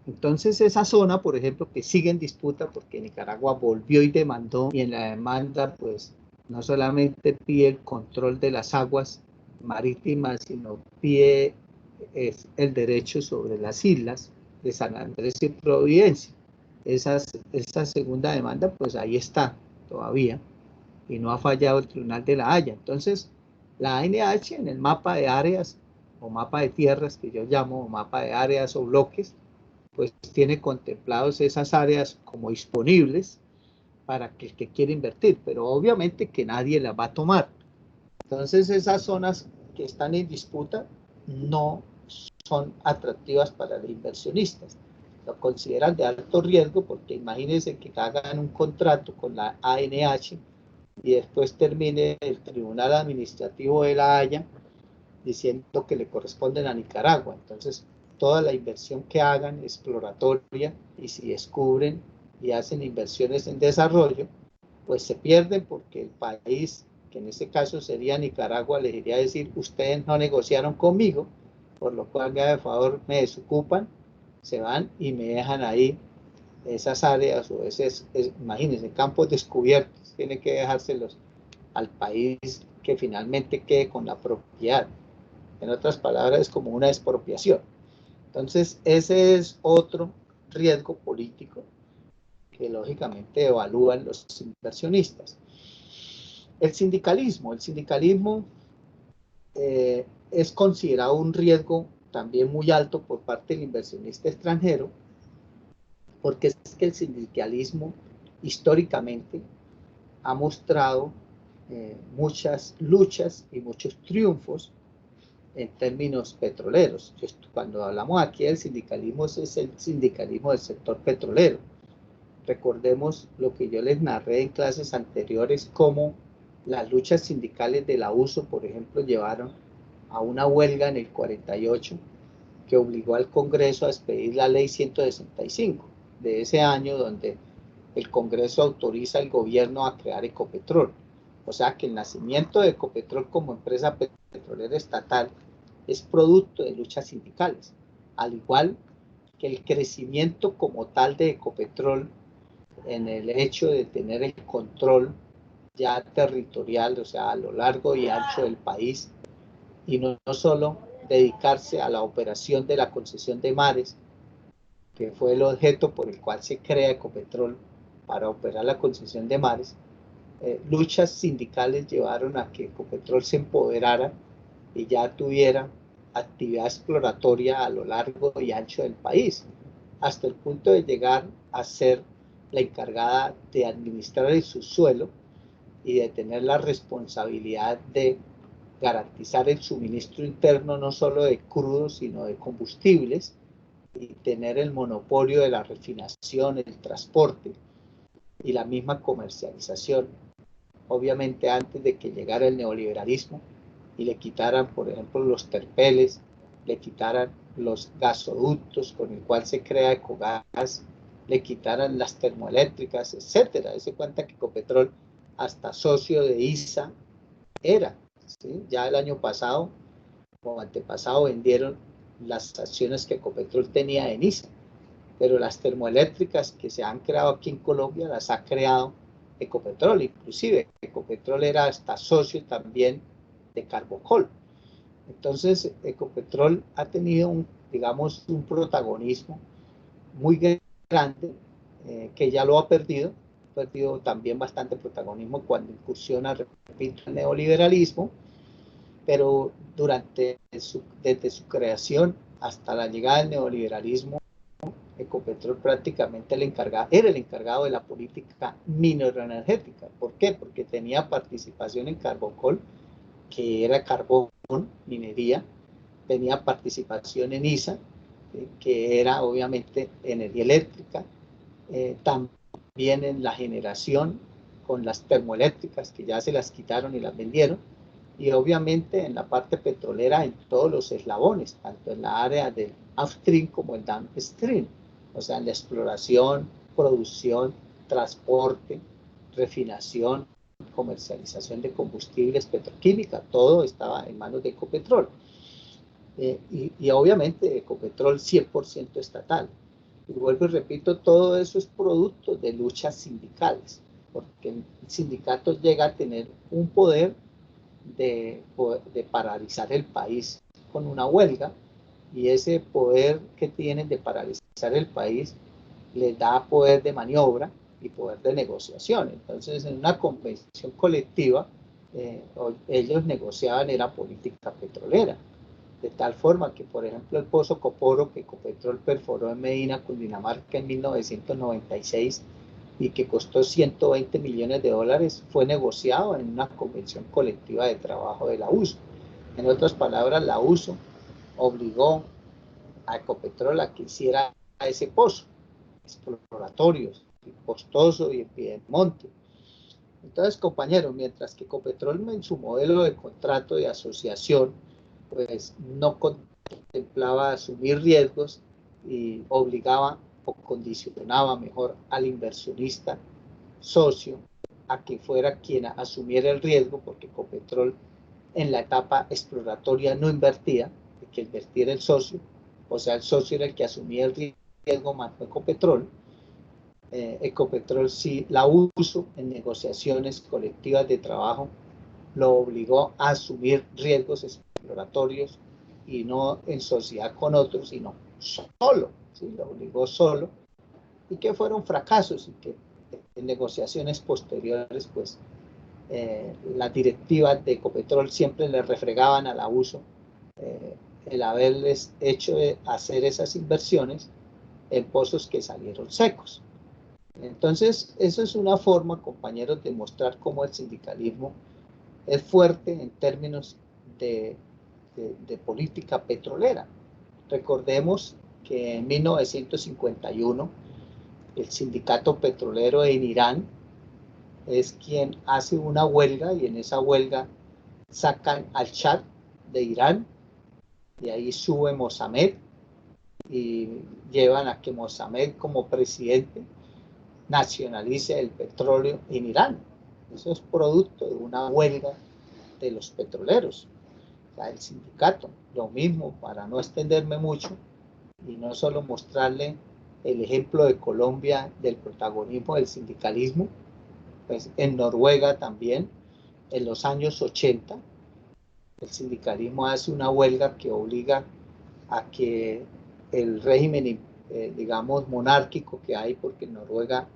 Entonces esa zona, por ejemplo, que sigue en disputa porque Nicaragua volvió y demandó, y en la demanda pues no solamente pide el control de las aguas marítimas, sino pide el derecho sobre las islas de San Andrés y Providencia. Esa segunda demanda pues ahí está todavía y no ha fallado el Tribunal de la Haya. Entonces la ANH en el mapa de áreas o mapa de tierras que yo llamo, o mapa de áreas o bloques, pues tiene contemplados esas áreas como disponibles para que el que quiera invertir, pero obviamente que nadie las va a tomar. Entonces esas zonas que están en disputa no son atractivas para los inversionistas. Lo consideran de alto riesgo porque imagínense que hagan un contrato con la ANH y después termine el Tribunal Administrativo de la Haya diciendo que le corresponden a Nicaragua. Entonces, toda la inversión que hagan exploratoria y si descubren y hacen inversiones en desarrollo, pues se pierden porque el país, que en este caso sería Nicaragua, les iría a decir, ustedes no negociaron conmigo, por lo cual me de favor me desocupan, se van y me dejan ahí esas áreas o imagínense, campos descubiertos, tienen que dejárselos al país que finalmente quede con la propiedad. En otras palabras, es como una expropiación. Entonces, ese es otro riesgo político que lógicamente evalúan los inversionistas. El sindicalismo es considerado un riesgo también muy alto por parte del inversionista extranjero, porque es que el sindicalismo históricamente ha mostrado muchas luchas y muchos triunfos en términos petroleros. Cuando hablamos aquí del sindicalismo, es el sindicalismo del sector petrolero. Recordemos lo que yo les narré en clases anteriores, cómo las luchas sindicales del abuso, por ejemplo, llevaron a una huelga en el 48 que obligó al Congreso a expedir la ley 165 de ese año, donde el Congreso autoriza al gobierno a crear Ecopetrol. O sea que el nacimiento de Ecopetrol como empresa petrolera estatal es producto de luchas sindicales, al igual que el crecimiento como tal de Ecopetrol en el hecho de tener el control ya territorial, o sea, a lo largo y ancho del país, y no solo dedicarse a la operación de la concesión de mares, que fue el objeto por el cual se crea Ecopetrol para operar la concesión de mares. Luchas sindicales llevaron a que Ecopetrol se empoderara y ya tuviera actividad exploratoria a lo largo y ancho del país, hasta el punto de llegar a ser la encargada de administrar el subsuelo y de tener la responsabilidad de garantizar el suministro interno no solo de crudos, sino de combustibles, y tener el monopolio de la refinación, el transporte y la misma comercialización. Obviamente antes de que llegara el neoliberalismo y le quitaran, por ejemplo, los terpeles, le quitaran los gasoductos con el cual se crea Ecogas, le quitaran las termoeléctricas, etcétera. Dese cuenta que Ecopetrol, hasta socio de ISA, era. ¿Sí? Ya el año pasado o antepasado vendieron las acciones que Ecopetrol tenía en ISA, pero las termoeléctricas que se han creado aquí en Colombia las ha creado Ecopetrol. Inclusive Ecopetrol era hasta socio también de Carbocol. Entonces Ecopetrol ha tenido digamos, un protagonismo muy grande, que ya lo ha perdido también bastante protagonismo cuando incursiona, repito, el neoliberalismo, pero desde su creación hasta la llegada del neoliberalismo, Ecopetrol prácticamente era el encargado de la política mineroenergética. ¿Por qué? Porque tenía participación en Carbocol, que era carbón, minería, tenía participación en ISA, que era obviamente energía eléctrica, también en la generación con las termoeléctricas, que ya se las quitaron y las vendieron, y obviamente en la parte petrolera en todos los eslabones, tanto en la área del upstream como el downstream, o sea, en la exploración, producción, transporte, refinación, comercialización de combustibles, petroquímica, todo estaba en manos de Ecopetrol. Y obviamente Ecopetrol 100% estatal. Y vuelvo y repito, todo eso es producto de luchas sindicales, porque el sindicato llega a tener un poder de paralizar el país con una huelga, y ese poder que tienen de paralizar el país les da poder de maniobra y poder de negociación. Entonces, en una convención colectiva, ellos negociaban era política petrolera, de tal forma que, por ejemplo, el pozo Coporo, que Ecopetrol perforó en Medina, Cundinamarca, en 1996, y que costó 120 millones de dólares, fue negociado en una convención colectiva de trabajo de la USO. En otras palabras, la USO obligó a Ecopetrol a que hiciera ese pozo, exploratorios, costoso y en Piedemonte. Entonces, compañeros, mientras que Ecopetrol en su modelo de contrato de asociación, pues no contemplaba asumir riesgos y obligaba o condicionaba mejor al inversionista socio a que fuera quien asumiera el riesgo, porque Ecopetrol en la etapa exploratoria no invertía, que invertiera el socio, o sea, el socio era el que asumía el riesgo más Ecopetrol. Ecopetrol sí la USO en negociaciones colectivas de trabajo lo obligó a asumir riesgos exploratorios y no en sociedad con otros, sino solo, ¿sí? Lo obligó solo, y que fueron fracasos, y que en negociaciones posteriores, pues las directivas de Ecopetrol siempre le refregaban a la USO el haberles hecho hacer esas inversiones en pozos que salieron secos. Entonces, eso es una forma, compañeros, de mostrar cómo el sindicalismo es fuerte en términos de política petrolera. Recordemos que en 1951 el sindicato petrolero en Irán es quien hace una huelga, y en esa huelga sacan al Shah de Irán, y ahí sube Mohamed y llevan a que Mohamed como presidente nacionalice el petróleo en Irán. Eso es producto de una huelga de los petroleros, o sea, el sindicato. Lo mismo, para no extenderme mucho y no solo mostrarle el ejemplo de Colombia del protagonismo del sindicalismo, pues en Noruega también, en los años 80, el sindicalismo hace una huelga que obliga a que el régimen, digamos, monárquico que hay, porque en Noruega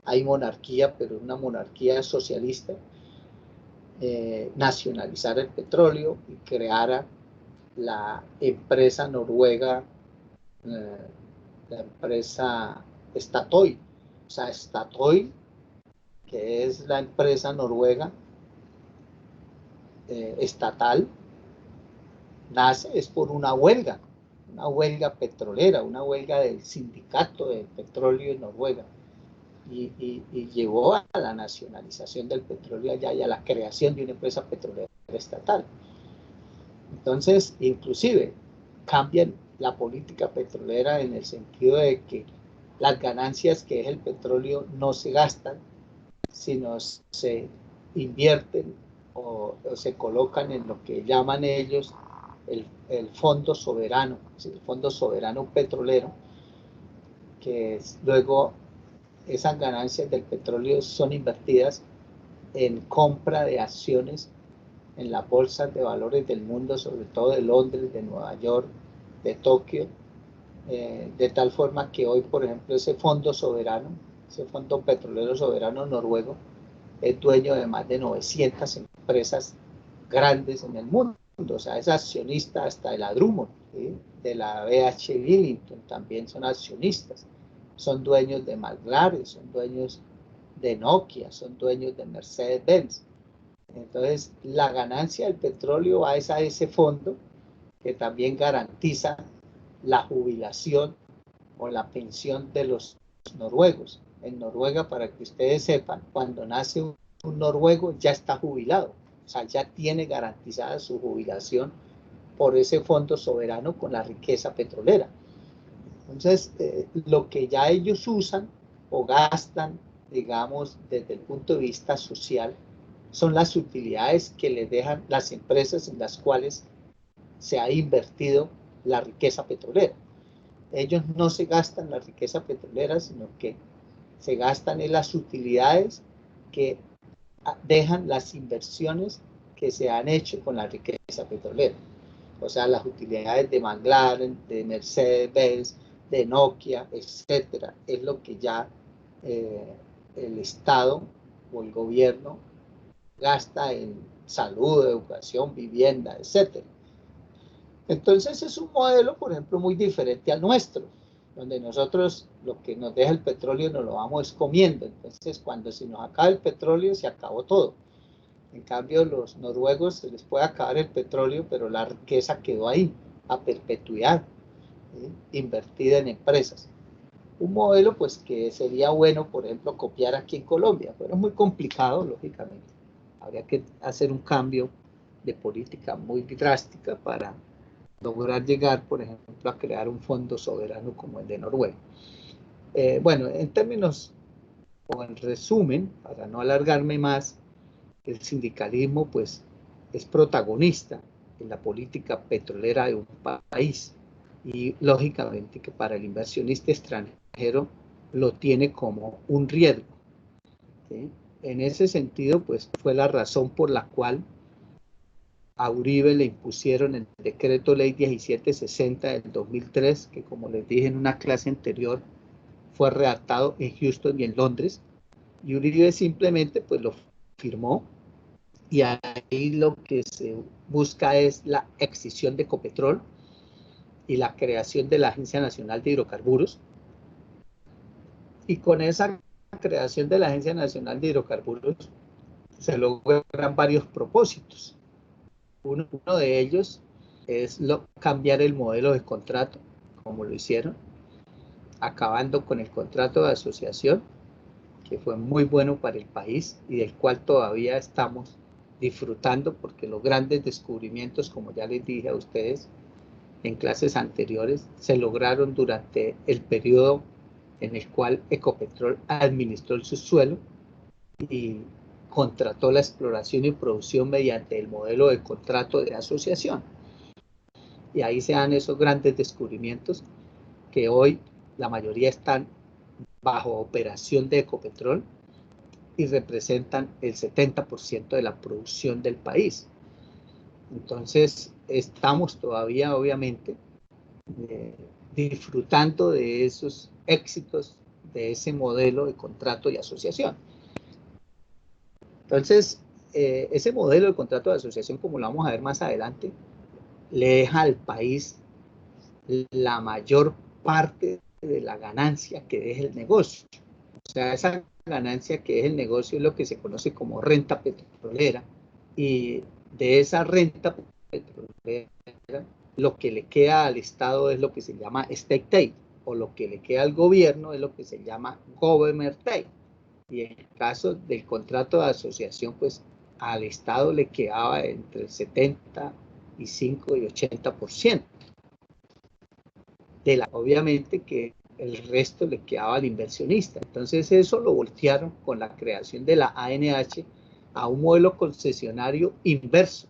hay monarquía, pero es una monarquía socialista, nacionalizar el petróleo y creara la empresa noruega, la empresa Statoil. O sea, Statoil, que es la empresa noruega estatal, nace es por una huelga petrolera, una huelga del sindicato de petróleo en Noruega. Y llevó a la nacionalización del petróleo allá y a la creación de una empresa petrolera estatal. Entonces, inclusive, cambian la política petrolera en el sentido de que las ganancias que es el petróleo no se gastan, sino se invierten o se colocan en lo que llaman ellos el fondo soberano, el fondo soberano petrolero, que es, luego esas ganancias del petróleo son invertidas en compra de acciones en las bolsas de valores del mundo, sobre todo de Londres, de Nueva York, de Tokio, de tal forma que hoy, por ejemplo, ese fondo soberano, ese fondo petrolero soberano noruego, es dueño de más de 900 empresas grandes en el mundo. o sea, es accionista hasta de la Drummond, ¿sí? De la BH Billington, también son accionistas, son dueños de McLaren, son dueños de Nokia, son dueños de Mercedes-Benz. Entonces, la ganancia del petróleo va a ese fondo que también garantiza la jubilación o la pensión de los noruegos. En Noruega, para que ustedes sepan, cuando nace un noruego ya está jubilado, o sea, ya tiene garantizada su jubilación por ese fondo soberano con la riqueza petrolera. Entonces, lo que ya ellos usan o gastan, digamos, desde el punto de vista social, son las utilidades que les dejan las empresas en las cuales se ha invertido la riqueza petrolera. Ellos no se gastan la riqueza petrolera, sino que se gastan en las utilidades que dejan las inversiones que se han hecho con la riqueza petrolera. O sea, las utilidades de McLaren, de Mercedes-Benz, de Nokia, etcétera, es lo que ya el Estado o el gobierno gasta en salud, educación, vivienda, etcétera. Entonces es un modelo, por ejemplo, muy diferente al nuestro, donde nosotros lo que nos deja el petróleo nos lo vamos comiendo. Entonces, cuando se nos acaba el petróleo, se acabó todo. En cambio, los noruegos se les puede acabar el petróleo, pero la riqueza quedó ahí, a perpetuidad, ¿sí? Invertida en empresas. Un modelo, pues, que sería bueno, por ejemplo, copiar aquí en Colombia, pero es muy complicado, lógicamente. Habría que hacer un cambio de política muy drástica para lograr llegar, por ejemplo, a crear un fondo soberano como el de Noruega. Bueno, en términos o en resumen, para no alargarme más, el sindicalismo pues es protagonista en la política petrolera de un país y lógicamente que para el inversionista extranjero lo tiene como un riesgo, ¿sí? En ese sentido pues fue la razón por la cual a Uribe le impusieron el decreto ley 1760 del 2003, que como les dije en una clase anterior, fue redactado en Houston y en Londres, y Uribe simplemente pues lo firmó, y ahí lo que se busca es la excisión de Ecopetrol y la creación de la Agencia Nacional de Hidrocarburos, y con esa creación de la Agencia Nacional de Hidrocarburos se logran varios propósitos. Uno de ellos es cambiar el modelo de contrato, como lo hicieron, acabando con el contrato de asociación, que fue muy bueno para el país y del cual todavía estamos disfrutando, porque los grandes descubrimientos, como ya les dije a ustedes en clases anteriores, se lograron durante el periodo en el cual Ecopetrol administró el subsuelo y contrató la exploración y producción mediante el modelo de contrato de asociación. Y ahí se dan esos grandes descubrimientos que hoy la mayoría están bajo operación de Ecopetrol y representan el 70% de la producción del país. Entonces, estamos todavía, obviamente, disfrutando de esos éxitos de ese modelo de contrato y asociación. Entonces, ese modelo de contrato de asociación, como lo vamos a ver más adelante, le deja al país la mayor parte de la ganancia que deja el negocio. O sea, esa ganancia que deja el negocio es lo que se conoce como renta petrolera, y de esa renta petrolera lo que le queda al Estado es lo que se llama state aid, o lo que le queda al gobierno es lo que se llama government aid. Y en el caso del contrato de asociación, pues al Estado le quedaba entre el 75 y 80%. Obviamente que el resto le quedaba al inversionista. Entonces eso lo voltearon con la creación de la ANH a un modelo concesionario inverso,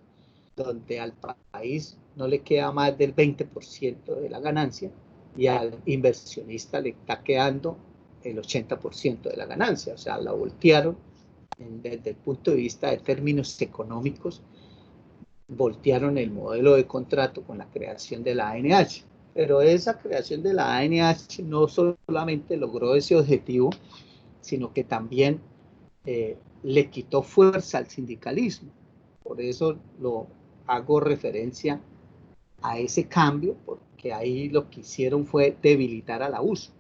donde al país no le queda más del 20% de la ganancia y al inversionista le está quedando el 80% de la ganancia. O sea, la voltearon desde el punto de vista de términos económicos, voltearon el modelo de contrato con la creación de la ANH. Pero esa creación de la ANH no solamente logró ese objetivo, sino que también le quitó fuerza al sindicalismo. Por eso hago referencia a ese cambio porque ahí lo que hicieron fue debilitar a la USO.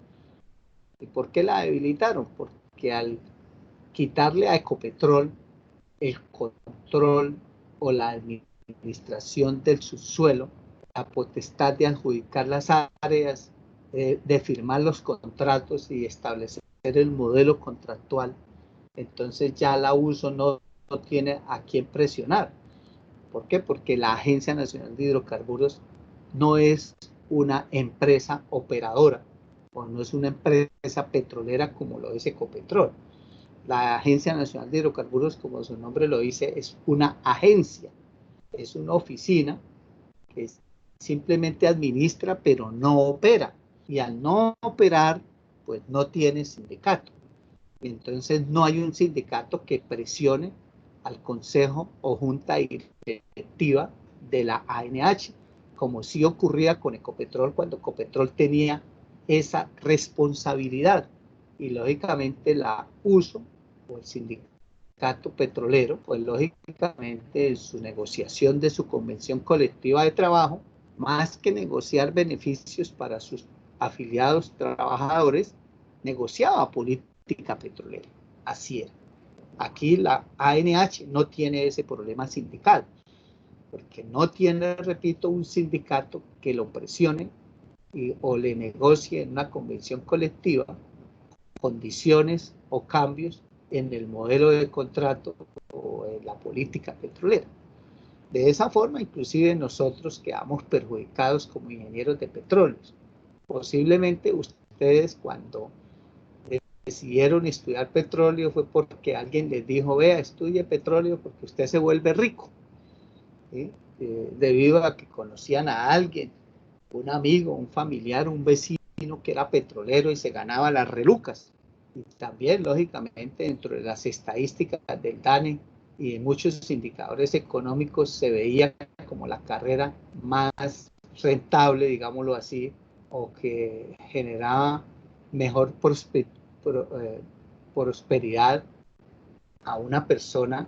¿Y por qué la debilitaron? Porque al quitarle a Ecopetrol el control o la administración del subsuelo, la potestad de adjudicar las áreas, de firmar los contratos y establecer el modelo contractual, entonces ya la USO no tiene a quién presionar. ¿Por qué? Porque la Agencia Nacional de Hidrocarburos no es una empresa operadora o no es una empresa petrolera como lo es Ecopetrol. La Agencia Nacional de Hidrocarburos, como su nombre lo dice, es una agencia, es una oficina que simplemente administra pero no opera. Y al no operar, pues no tiene sindicato. Entonces no hay un sindicato que presione al consejo o junta directiva de la ANH, como sí ocurría con Ecopetrol cuando Ecopetrol tenía esa responsabilidad. Y lógicamente la USO o el sindicato petrolero, pues lógicamente en su negociación de su convención colectiva de trabajo, más que negociar beneficios para sus afiliados trabajadores, negociaba política petrolera. Así era. Aquí la ANH no tiene ese problema sindical, porque no tiene, repito, un sindicato que lo presione o le negocie en una convención colectiva condiciones o cambios en el modelo de contrato o en la política petrolera. De esa forma, inclusive nosotros quedamos perjudicados como ingenieros de petróleos. Posiblemente ustedes cuando decidieron estudiar petróleo fue porque alguien les dijo, vea, estudie petróleo porque usted se vuelve rico. ¿Sí? Debido a que conocían a alguien, un amigo, un familiar, un vecino que era petrolero y se ganaba las relucas. Y también, lógicamente, dentro de las estadísticas del DANE y de muchos indicadores económicos se veía como la carrera más rentable, digámoslo así, o que generaba mejor prosperidad a una persona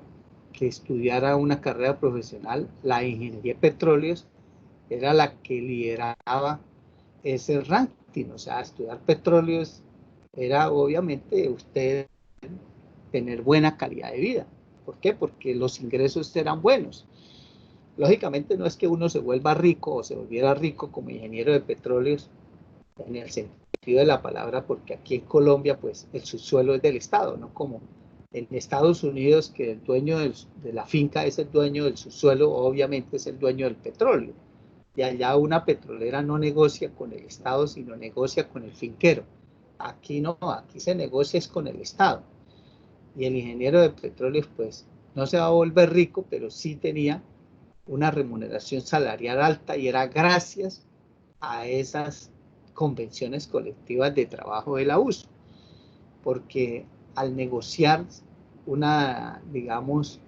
que estudiara una carrera profesional. La ingeniería de petróleos era la que lideraba ese ranking. O sea, estudiar petróleos era obviamente usted tener buena calidad de vida. ¿Por qué? Porque los ingresos eran buenos. Lógicamente no es que uno se vuelva rico o se volviera rico como ingeniero de petróleos en el sentido de la palabra, porque aquí en Colombia pues el subsuelo es del Estado, no como en Estados Unidos que el dueño de la finca es el dueño del subsuelo, obviamente es el dueño del petróleo. Y allá una petrolera no negocia con el Estado, sino negocia con el finquero. Aquí no, aquí se negocia es con el Estado. Y el ingeniero de petróleos pues no se va a volver rico, pero sí tenía una remuneración salarial alta y era gracias a esas convenciones colectivas de trabajo de la USO, porque al negociar una, digamos,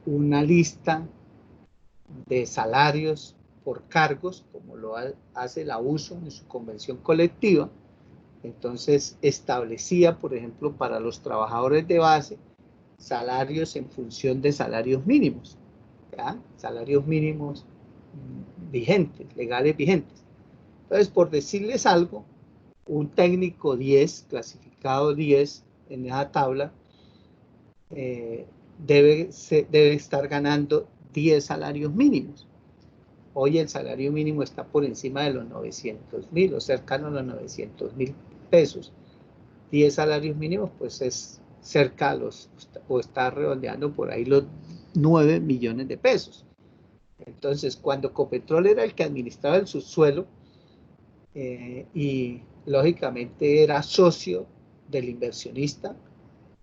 una lista de salarios por cargos, como lo hace la USO en su convención colectiva, entonces establecía, por ejemplo, para los trabajadores de base, salarios en función de salarios mínimos, ¿ya? Salarios mínimos vigentes, legales vigentes. Entonces, por decirles algo, un técnico 10, clasificado 10 en esa tabla, debe estar ganando 10 salarios mínimos. Hoy el salario mínimo está por encima de los 900,000 o cercano a los 900,000 pesos. 10 salarios mínimos, pues es cerca a los, o está redondeando por ahí los 9 millones de pesos. Entonces, cuando Ecopetrol era el que administraba el subsuelo, y lógicamente era socio del inversionista,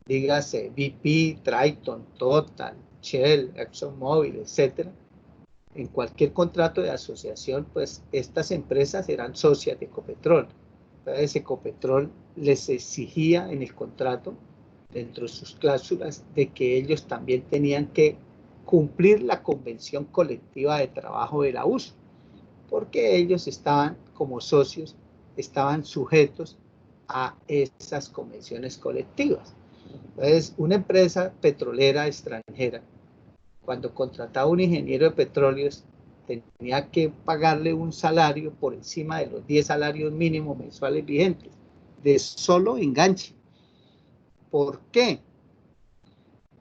dígase BP, Triton, Total, Shell, ExxonMobil, etcétera. En cualquier contrato de asociación, pues estas empresas eran socias de Ecopetrol. Entonces Ecopetrol les exigía en el contrato, dentro de sus cláusulas, de que ellos también tenían que cumplir la convención colectiva de trabajo de la USO, porque ellos estaban como socios, estaban sujetos a esas convenciones colectivas. Entonces, una empresa petrolera extranjera cuando contrataba un ingeniero de petróleos, tenía que pagarle un salario por encima de los 10 salarios mínimos mensuales vigentes, de solo enganche. ¿Por qué?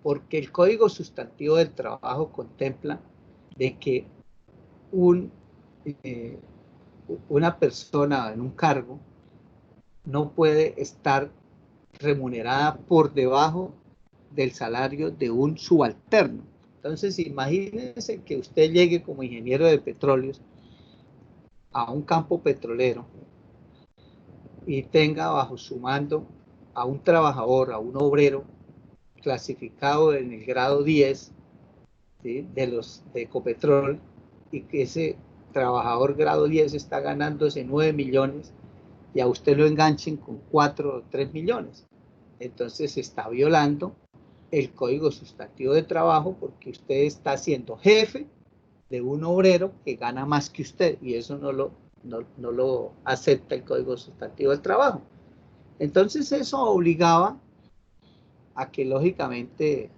Porque el Código Sustantivo del Trabajo contempla de que una persona en un cargo no puede estar remunerada por debajo del salario de un subalterno. Entonces, imagínense que usted llegue como ingeniero de petróleos a un campo petrolero y tenga bajo su mando a un trabajador, a un obrero clasificado en el grado 10, ¿sí?, de Ecopetrol, y que ese trabajador grado 10 está ganándose 9 millones y a usted lo enganchen con 4 o 3 millones. Entonces se está violando el Código Sustantivo de Trabajo porque usted está siendo jefe de un obrero que gana más que usted y eso no lo acepta el Código Sustantivo del Trabajo. Entonces eso obligaba a que lógicamente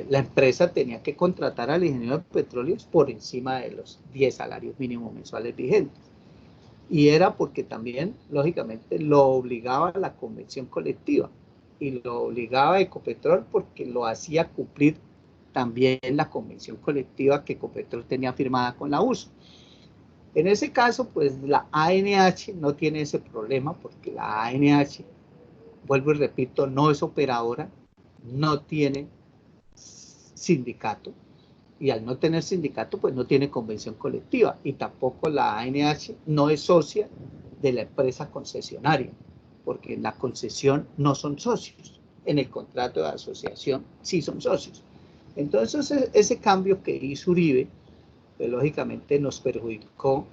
la empresa tenía que contratar al ingeniero de petróleos por encima de los 10 salarios mínimos mensuales vigentes. Y era porque también, lógicamente, lo obligaba la convención colectiva y lo obligaba Ecopetrol porque lo hacía cumplir también la convención colectiva que Ecopetrol tenía firmada con la USO. En ese caso, pues la ANH no tiene ese problema porque la ANH, vuelvo y repito, no es operadora, no tiene sindicato, y al no tener sindicato, pues no tiene convención colectiva, y tampoco la ANH no es socia de la empresa concesionaria, porque en la concesión no son socios, en el contrato de asociación sí son socios. Entonces ese cambio que hizo Uribe, pues lógicamente nos perjudicó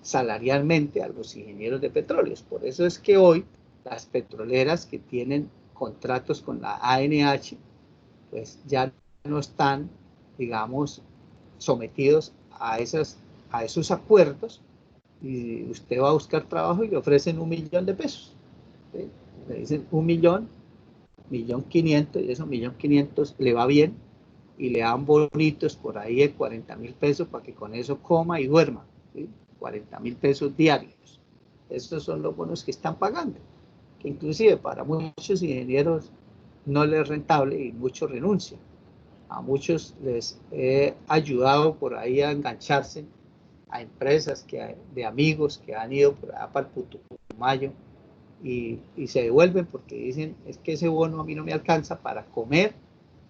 salarialmente a los ingenieros de petróleos. Por eso es que hoy las petroleras que tienen contratos con la ANH, pues ya no están, digamos, sometidos a esos acuerdos, y usted va a buscar trabajo y le ofrecen 1.000.000 de pesos. ¿Sí? Le dicen 1.000.000, 1.500.000, y esos 1.500.000 le va bien y le dan bonitos por ahí de 40.000 pesos para que con eso coma y duerma. ¿Sí? 40.000 pesos diarios. Esos son los bonos que están pagando, que inclusive para muchos ingenieros no les es rentable y muchos renuncian. A muchos les he ayudado por ahí a engancharse a empresas de amigos que han ido por allá para el Putumayo y se devuelven porque dicen, es que ese bono a mí no me alcanza para comer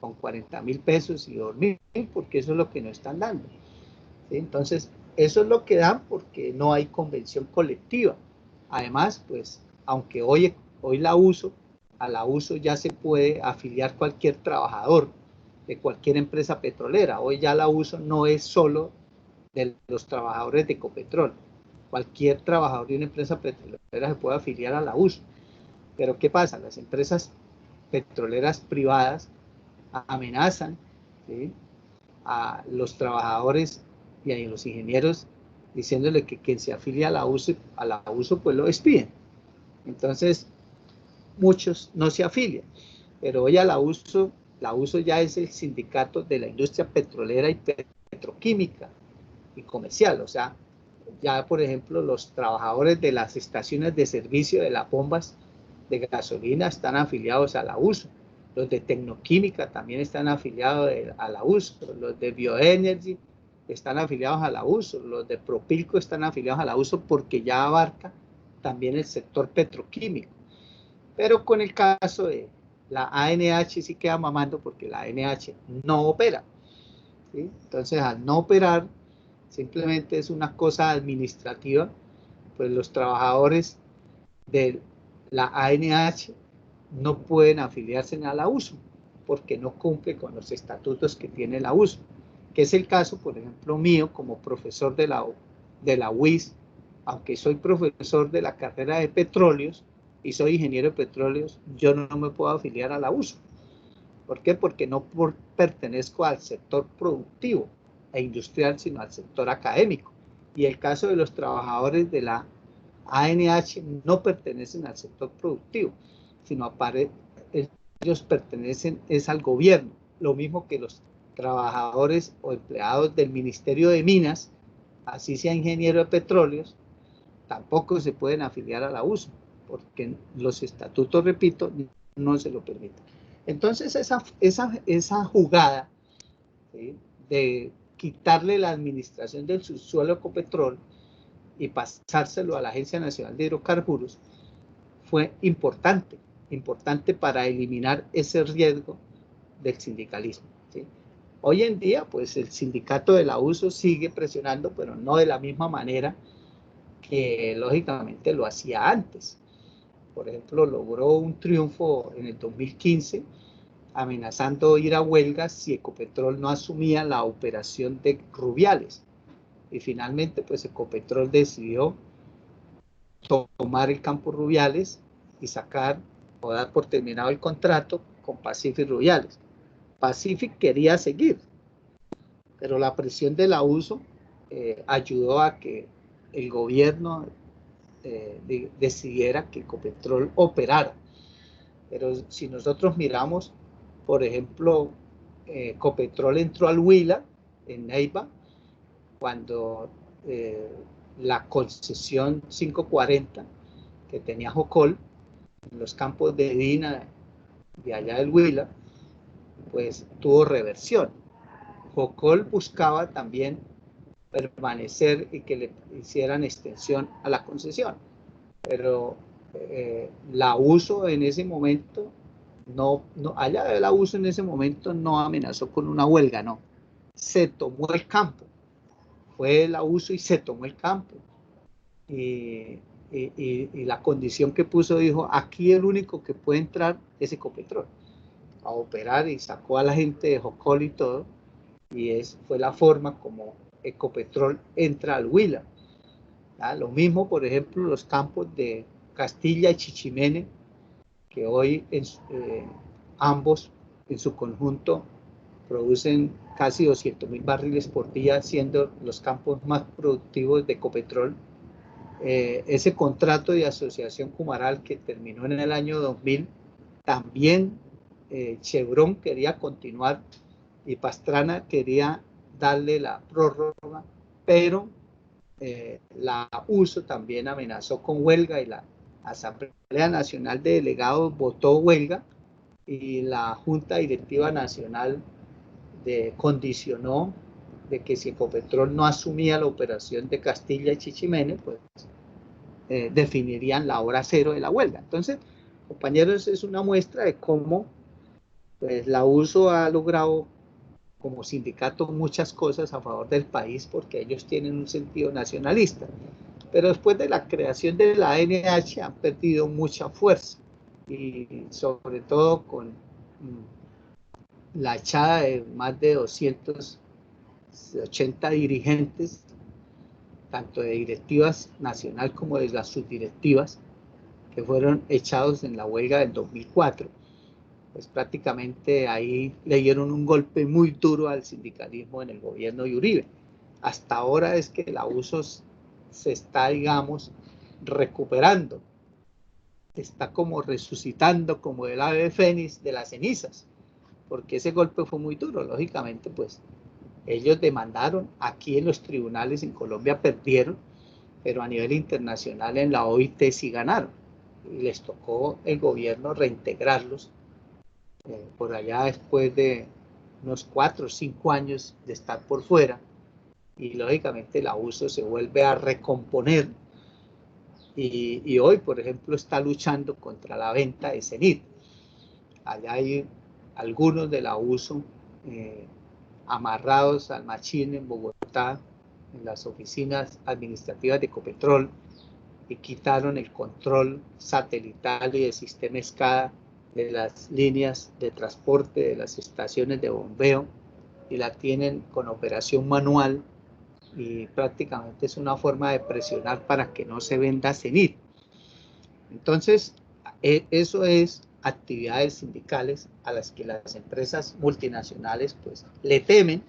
con 40.000 pesos y dormir, porque eso es lo que nos están dando. ¿Sí? Entonces, eso es lo que dan porque no hay convención colectiva. Además, pues, aunque hoy a la USO ya se puede afiliar cualquier trabajador de cualquier empresa petrolera. Hoy ya la USO no es solo de los trabajadores de Ecopetrol. Cualquier trabajador de una empresa petrolera se puede afiliar a la USO. Pero ¿qué pasa? Las empresas petroleras privadas amenazan, ¿sí?, a los trabajadores y a los ingenieros diciéndole que quien se afilia a la USO pues lo despiden. Entonces muchos no se afilian, pero hoy a la USO ya es el sindicato de la industria petrolera y petroquímica y comercial. O sea, ya por ejemplo los trabajadores de las estaciones de servicio de las bombas de gasolina están afiliados a la USO. Los de Tecnoquímica también están afiliados a la USO. Los de Bioenergy están afiliados a la USO. Los de Propilco están afiliados a la USO porque ya abarca también el sector petroquímico. Pero con el caso de la ANH sí queda mamando porque la ANH no opera. ¿Sí? Entonces, al no operar, simplemente es una cosa administrativa, pues los trabajadores de la ANH no pueden afiliarse a la USO porque no cumple con los estatutos que tiene la USO, que es el caso, por ejemplo, mío como profesor de la UIS. Aunque soy profesor de la carrera de petróleos y soy ingeniero de petróleos, yo no me puedo afiliar a la USO. ¿Por qué? Porque no pertenezco al sector productivo e industrial, sino al sector académico. Y el caso de los trabajadores de la ANH no pertenecen al sector productivo, sino ellos pertenecen es al gobierno. lo mismo que los trabajadores o empleados del Ministerio de Minas, así sea ingeniero de petróleos, tampoco se pueden afiliar a la USO, porque los estatutos, repito, no se lo permiten. Entonces, esa jugada, ¿sí?, de quitarle la administración del subsuelo a Ecopetrol y pasárselo a la Agencia Nacional de Hidrocarburos fue importante para eliminar ese riesgo del sindicalismo, ¿sí? Hoy en día, pues el sindicato de la USO sigue presionando, pero no de la misma manera que lógicamente lo hacía antes. Por ejemplo, logró un triunfo en el 2015, amenazando ir a huelga si Ecopetrol no asumía la operación de Rubiales. Y finalmente, pues Ecopetrol decidió tomar el campo Rubiales y sacar o dar por terminado el contrato con Pacific Rubiales. Pacific quería seguir, pero la presión de la USO ayudó a que el gobierno decidiera que Ecopetrol operara. Pero si nosotros miramos, por ejemplo, Ecopetrol entró al Huila, en Neiva, cuando la concesión 540 que tenía Jocol en los campos de Dina de allá del Huila, pues tuvo reversión. Jocol buscaba también permanecer y que le hicieran extensión a la concesión, pero la USO en ese momento allá de la USO en ese momento no amenazó con una huelga, no, se tomó el campo, fue la USO y se tomó el campo, y la condición que puso, dijo, aquí el único que puede entrar es Ecopetrol a operar, y sacó a la gente de Jocol y todo, y fue la forma como Ecopetrol entra al Huila. Lo mismo, por ejemplo, los campos de Castilla y Chichimene, que hoy ambos en su conjunto producen casi 200.000 barriles por día, siendo los campos más productivos de Ecopetrol. Ese contrato de asociación Cumaral que terminó en el año 2000, también Chevron quería continuar y Pastrana quería darle la prórroga, pero la USO también amenazó con huelga y la Asamblea Nacional de Delegados votó huelga, y la Junta Directiva Nacional condicionó de que si Ecopetrol no asumía la operación de Castilla y Chichimene, pues definirían la hora cero de la huelga. Entonces, compañeros, es una muestra de cómo pues, la USO ha logrado como sindicato muchas cosas a favor del país, porque ellos tienen un sentido nacionalista, pero después de la creación de la ANH han perdido mucha fuerza, y sobre todo con la echada de más de 280 dirigentes, tanto de directivas nacional como de las subdirectivas, que fueron echados en la huelga del 2004. Pues prácticamente ahí le dieron un golpe muy duro al sindicalismo en el gobierno de Uribe. Hasta ahora es que la USO se está, digamos, recuperando, está como resucitando como el ave fénix de las cenizas, porque ese golpe fue muy duro. Lógicamente, pues ellos demandaron, aquí en los tribunales en Colombia perdieron, pero a nivel internacional en la OIT sí ganaron, y les tocó el gobierno reintegrarlos por allá después de unos 4 o 5 años de estar por fuera, y lógicamente la USO se vuelve a recomponer, y hoy, por ejemplo, está luchando contra la venta de Cenit. Allá hay algunos de la USO amarrados al machín en Bogotá, en las oficinas administrativas de Ecopetrol, y quitaron el control satelital y el sistema SCADA de las líneas de transporte, de las estaciones de bombeo, y la tienen con operación manual, y prácticamente es una forma de presionar para que no se venda Cenit. Entonces, eso es actividades sindicales a las que las empresas multinacionales pues le temen,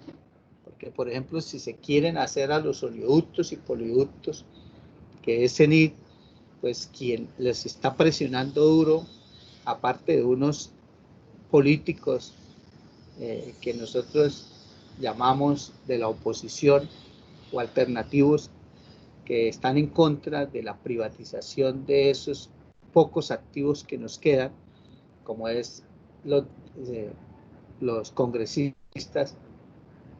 porque por ejemplo si se quieren hacer a los oleoductos y poliductos, que es Cenit, pues quien les está presionando duro, aparte de unos políticos que nosotros llamamos de la oposición o alternativos que están en contra de la privatización de esos pocos activos que nos quedan, como es los congresistas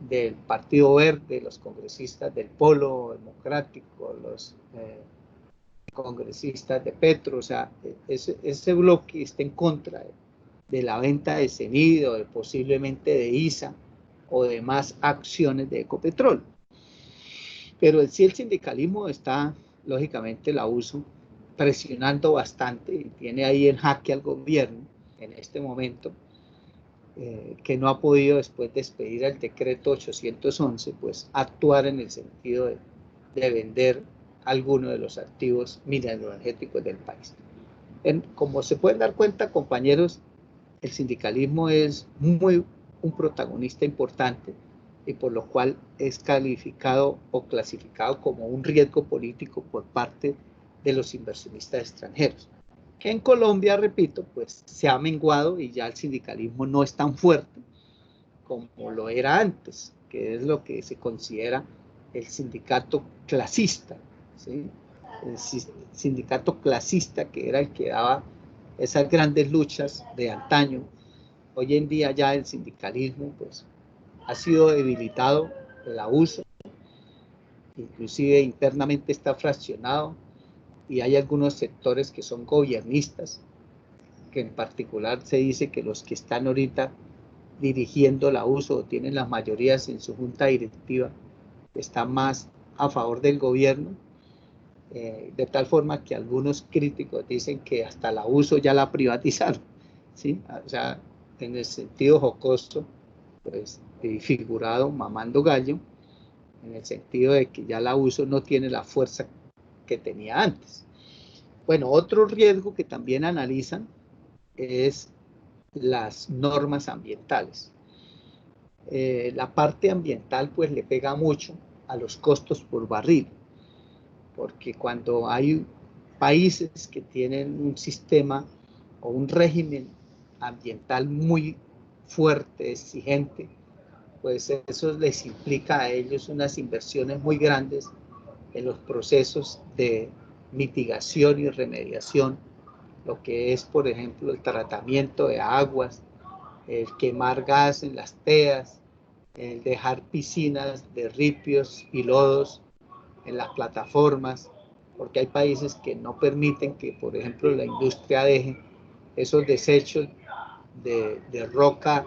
del Partido Verde, los congresistas del Polo Democrático, los congresistas de Petro, o sea, ese bloque está en contra de la venta de Cenido, de posiblemente de ISA o de más acciones de Ecopetrol. Pero sí, el sindicalismo está, lógicamente, la USO, presionando bastante y tiene ahí en jaque al gobierno en este momento, que no ha podido, después de expedir el decreto 811, pues actuar en el sentido de vender algunos de los activos mineraloenergéticos del país. Como se pueden dar cuenta, compañeros, el sindicalismo es un protagonista importante y por lo cual es calificado o clasificado como un riesgo político por parte de los inversionistas extranjeros. Que en Colombia, repito, pues se ha menguado y ya el sindicalismo no es tan fuerte como lo era antes, que es lo que se considera el sindicato clasista, ¿sí? El sindicato clasista, que era el que daba esas grandes luchas de antaño. Hoy en día ya el sindicalismo pues ha sido debilitado, el abuso, inclusive internamente está fraccionado y hay algunos sectores que son gobiernistas, que en particular se dice que los que están ahorita dirigiendo la USO o tienen las mayorías en su junta directiva están más a favor del gobierno, de tal forma que algunos críticos dicen que hasta la USO ya la privatizaron, ¿sí? O sea, en el sentido jocoso, pues figurado, mamando gallo, en el sentido de que ya la USO no tiene la fuerza que tenía antes. Bueno, otro riesgo que también analizan es las normas ambientales. La parte ambiental pues le pega mucho a los costos por barril, porque cuando hay países que tienen un sistema o un régimen ambiental muy fuerte, exigente, pues eso les implica a ellos unas inversiones muy grandes en los procesos de mitigación y remediación, lo que es, por ejemplo, el tratamiento de aguas, el quemar gas en las teas, el dejar piscinas de ripios y lodos en las plataformas, porque hay países que no permiten que, por ejemplo, la industria deje esos desechos de roca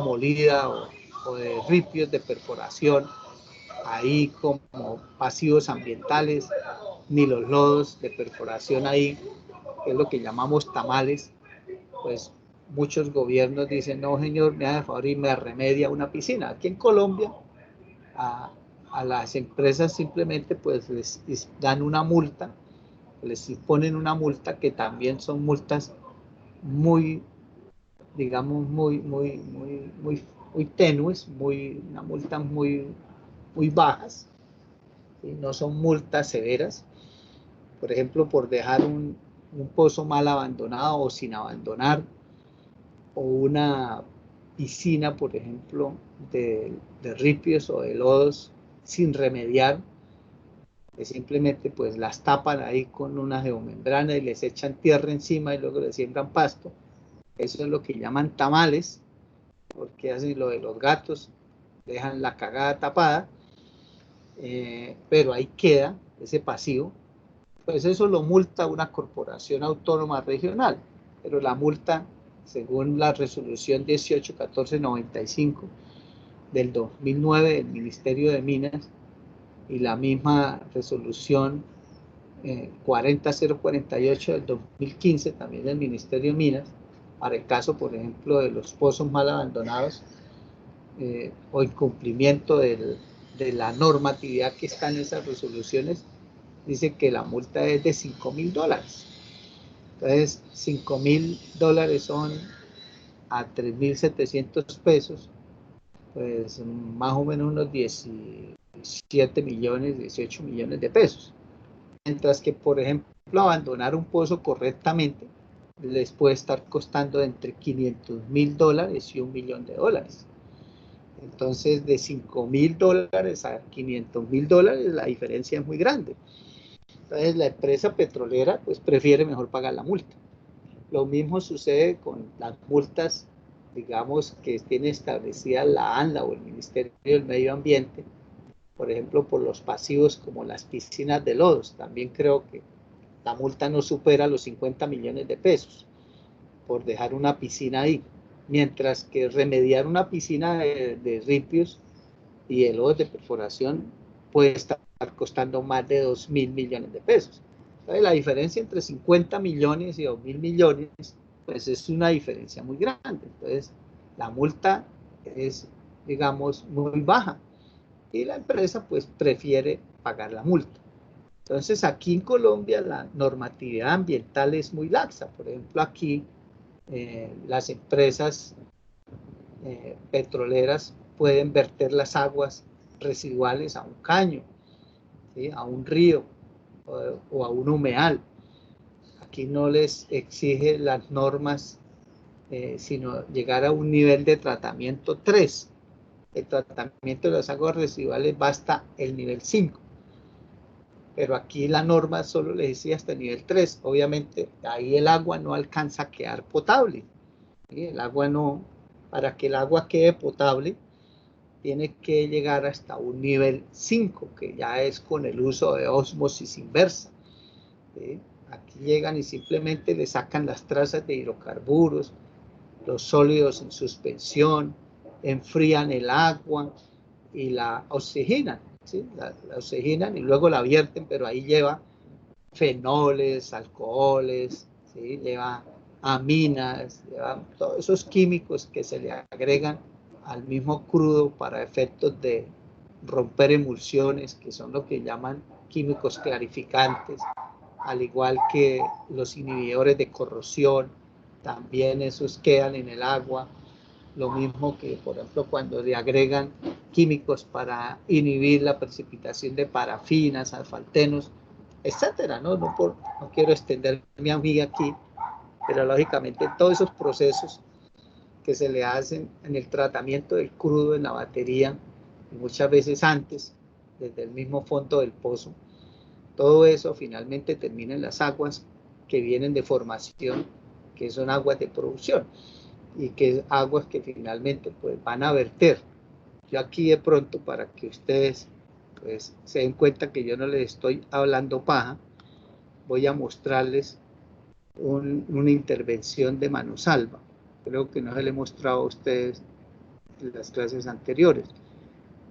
molida o de ripios de perforación ahí como pasivos ambientales, ni los lodos de perforación ahí, que es lo que llamamos tamales. Pues muchos gobiernos dicen, no señor, me hace favor y me remedia una piscina. Aquí en Colombia a las empresas simplemente pues les dan una multa, les imponen una multa, que también son multas muy, digamos, muy tenues, una multa muy bajas, ¿sí? No son multas severas. Por ejemplo, por dejar un pozo mal abandonado o sin abandonar, o una piscina, por ejemplo, de ripios o de lodos sin remediar, que simplemente pues las tapan ahí con una geomembrana y les echan tierra encima y luego les siembran pasto. Eso es lo que llaman tamales, porque hacen lo de los gatos, dejan la cagada tapada, pero ahí queda ese pasivo. Pues eso lo multa una corporación autónoma regional, pero la multa, según la resolución 181495 del 2009 del Ministerio de Minas y la misma resolución 40048 del 2015 también del Ministerio de Minas, para el caso, por ejemplo, de los pozos mal abandonados o incumplimiento de la normatividad que está en esas resoluciones, dice que la multa es de $5.000. Entonces, $5.000 son a 3.700 pesos, pues más o menos unos 17 millones, 18 millones de pesos. Mientras que, por ejemplo, abandonar un pozo correctamente les puede estar costando entre $500.000 y $1.000.000. Entonces, de $5.000 a $500.000, la diferencia es muy grande. Entonces, la empresa petrolera pues prefiere mejor pagar la multa. Lo mismo sucede con las multas, digamos, que tiene establecida la ANLA o el Ministerio del Medio Ambiente, por ejemplo, por los pasivos como las piscinas de lodos. También creo que la multa no supera los 50 millones de pesos por dejar una piscina ahí, mientras que remediar una piscina de ripios y de lodos de perforación puede estar costando más de 2.000 millones de pesos. Entonces, la diferencia entre 50 millones y 2.000 millones, pues es una diferencia muy grande. Entonces, la multa es, digamos, muy baja y la empresa pues prefiere pagar la multa. Entonces, aquí en Colombia la normatividad ambiental es muy laxa. Por ejemplo, aquí las empresas petroleras pueden verter las aguas residuales a un caño, ¿sí? A un río o a un humedal. Aquí no les exige las normas, sino llegar a un nivel de tratamiento 3. El tratamiento de las aguas residuales va hasta el nivel 5. Pero aquí la norma solo le decía hasta el nivel 3. Obviamente, ahí el agua no alcanza a quedar potable. ¿Sí? El agua no, para que el agua quede potable, tiene que llegar hasta un nivel 5, que ya es con el uso de ósmosis inversa. ¿Sí? Aquí llegan y simplemente le sacan las trazas de hidrocarburos, los sólidos en suspensión, enfrían el agua y la oxigenan. ¿Sí? La oxigenan y luego la vierten, pero ahí lleva fenoles, alcoholes, ¿sí? Lleva aminas, lleva todos esos químicos que se le agregan al mismo crudo para efectos de romper emulsiones, que son lo que llaman químicos clarificantes, al igual que los inhibidores de corrosión, también esos quedan en el agua. Lo mismo que, por ejemplo, cuando le agregan químicos para inhibir la precipitación de parafinas, asfaltenos, etcétera. No quiero extender mi amiga aquí, pero lógicamente todos esos procesos que se le hacen en el tratamiento del crudo en la batería, y muchas veces antes, desde el mismo fondo del pozo, todo eso finalmente termina en las aguas que vienen de formación, que son aguas de producción, y que aguas que finalmente pues, van a verter. Yo aquí de pronto, para que ustedes pues, se den cuenta que yo no les estoy hablando paja, voy a mostrarles una intervención de manosalva. Creo que no se le he mostrado a ustedes en las clases anteriores.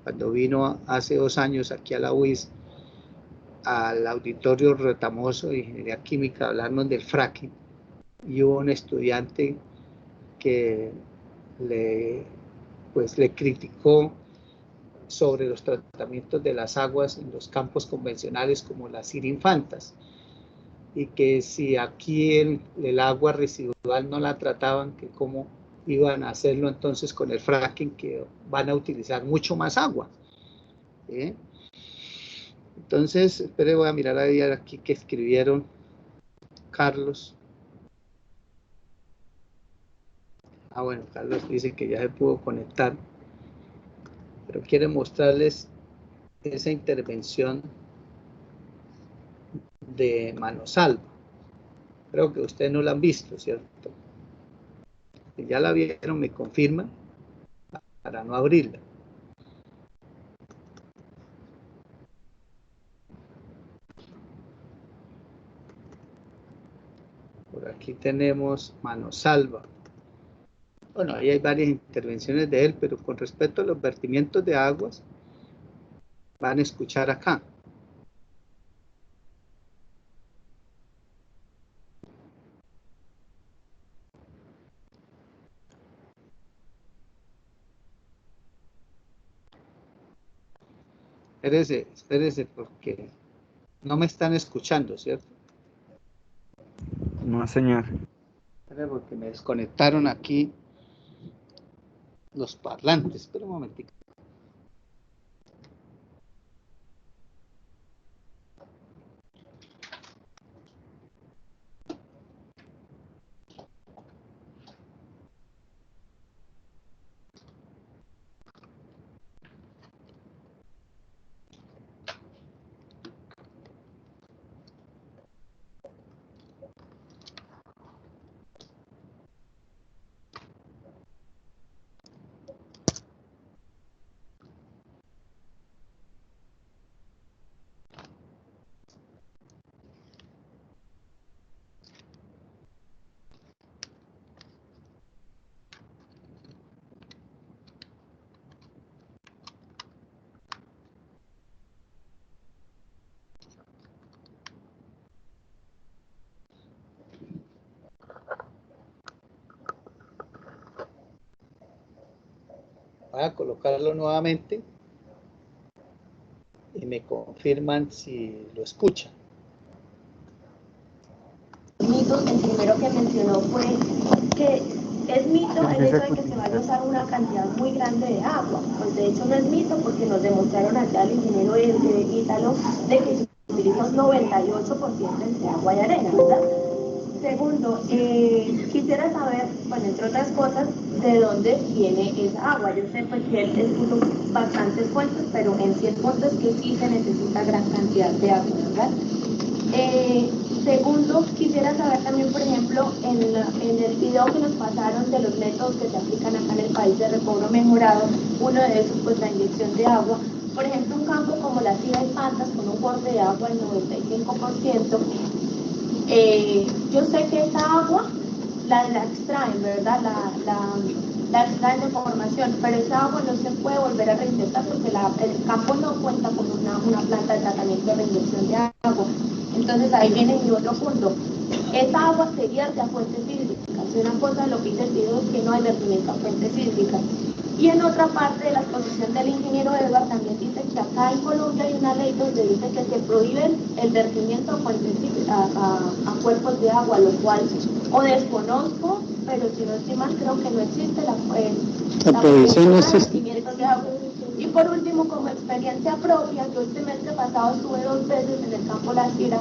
Cuando vino hace 2 años aquí a la UIS, al auditorio Retamoso de Ingeniería Química, a hablarnos del fracking, y hubo un estudiante que le criticó sobre los tratamientos de las aguas en los campos convencionales como las irinfantas, y que si aquí el agua residual no la trataban, que cómo iban a hacerlo entonces con el fracking, que van a utilizar mucho más agua. ¿Sí? Entonces, espere, voy a mirar aquí que escribieron Carlos. Bueno, Carlos dice que ya se pudo conectar, pero quiere mostrarles esa intervención de manosalva. Creo que ustedes no la han visto, ¿cierto? Si ya la vieron, me confirman para no abrirla. Por aquí tenemos manosalva. Bueno, ahí hay varias intervenciones de él, pero con respecto a los vertimientos de aguas, van a escuchar acá. Espérese, porque no me están escuchando, ¿cierto? No, señor. Espérese, porque me desconectaron aquí los parlantes. Espera un momentito. Voy a colocarlo nuevamente y me confirman si lo escuchan. Mito, el primero que mencionó fue que es mito el hecho de que se vaya a usar una cantidad muy grande de agua. Pues de hecho no es mito porque nos demostraron allá el ingeniero Ítalo de que se utiliza un 98% entre agua y arena, ¿verdad? Segundo, quisiera saber, bueno, entre otras cosas, de dónde viene esa agua. Yo sé pues, que él puso bastantes fuentes, pero en 100 puntos que sí se necesita gran cantidad de agua, ¿verdad? Segundo, quisiera saber también, por ejemplo, en el video que nos pasaron de los métodos que se aplican acá en el país de recobro mejorado, uno de esos, pues la inyección de agua. Por ejemplo, un campo como la Sierra y Pantas, con un borde de agua del 95%, yo sé que esa agua la extraen, ¿verdad? La extraen de formación, pero esa agua no se puede volver a reinyectar porque el campo no cuenta con una planta de tratamiento de reinyección de agua. Entonces ahí viene mi otro punto. Esa agua se vierte a fuentes hídricas. Y una cosa de lo que dice el video es que no hay vertimiento a fuentes hídricas. Y en otra parte de la exposición del ingeniero Edward también dice que acá en Colombia hay una ley donde dice que se prohíbe el vertimiento a fuentes a cuerpos de agua, lo cual o desconozco, pero si no estoy mal creo que no existe la prohibición de vertimientos de agua. Y por último, como experiencia propia, yo el semestre pasado estuve 2 veces en el campo La Sira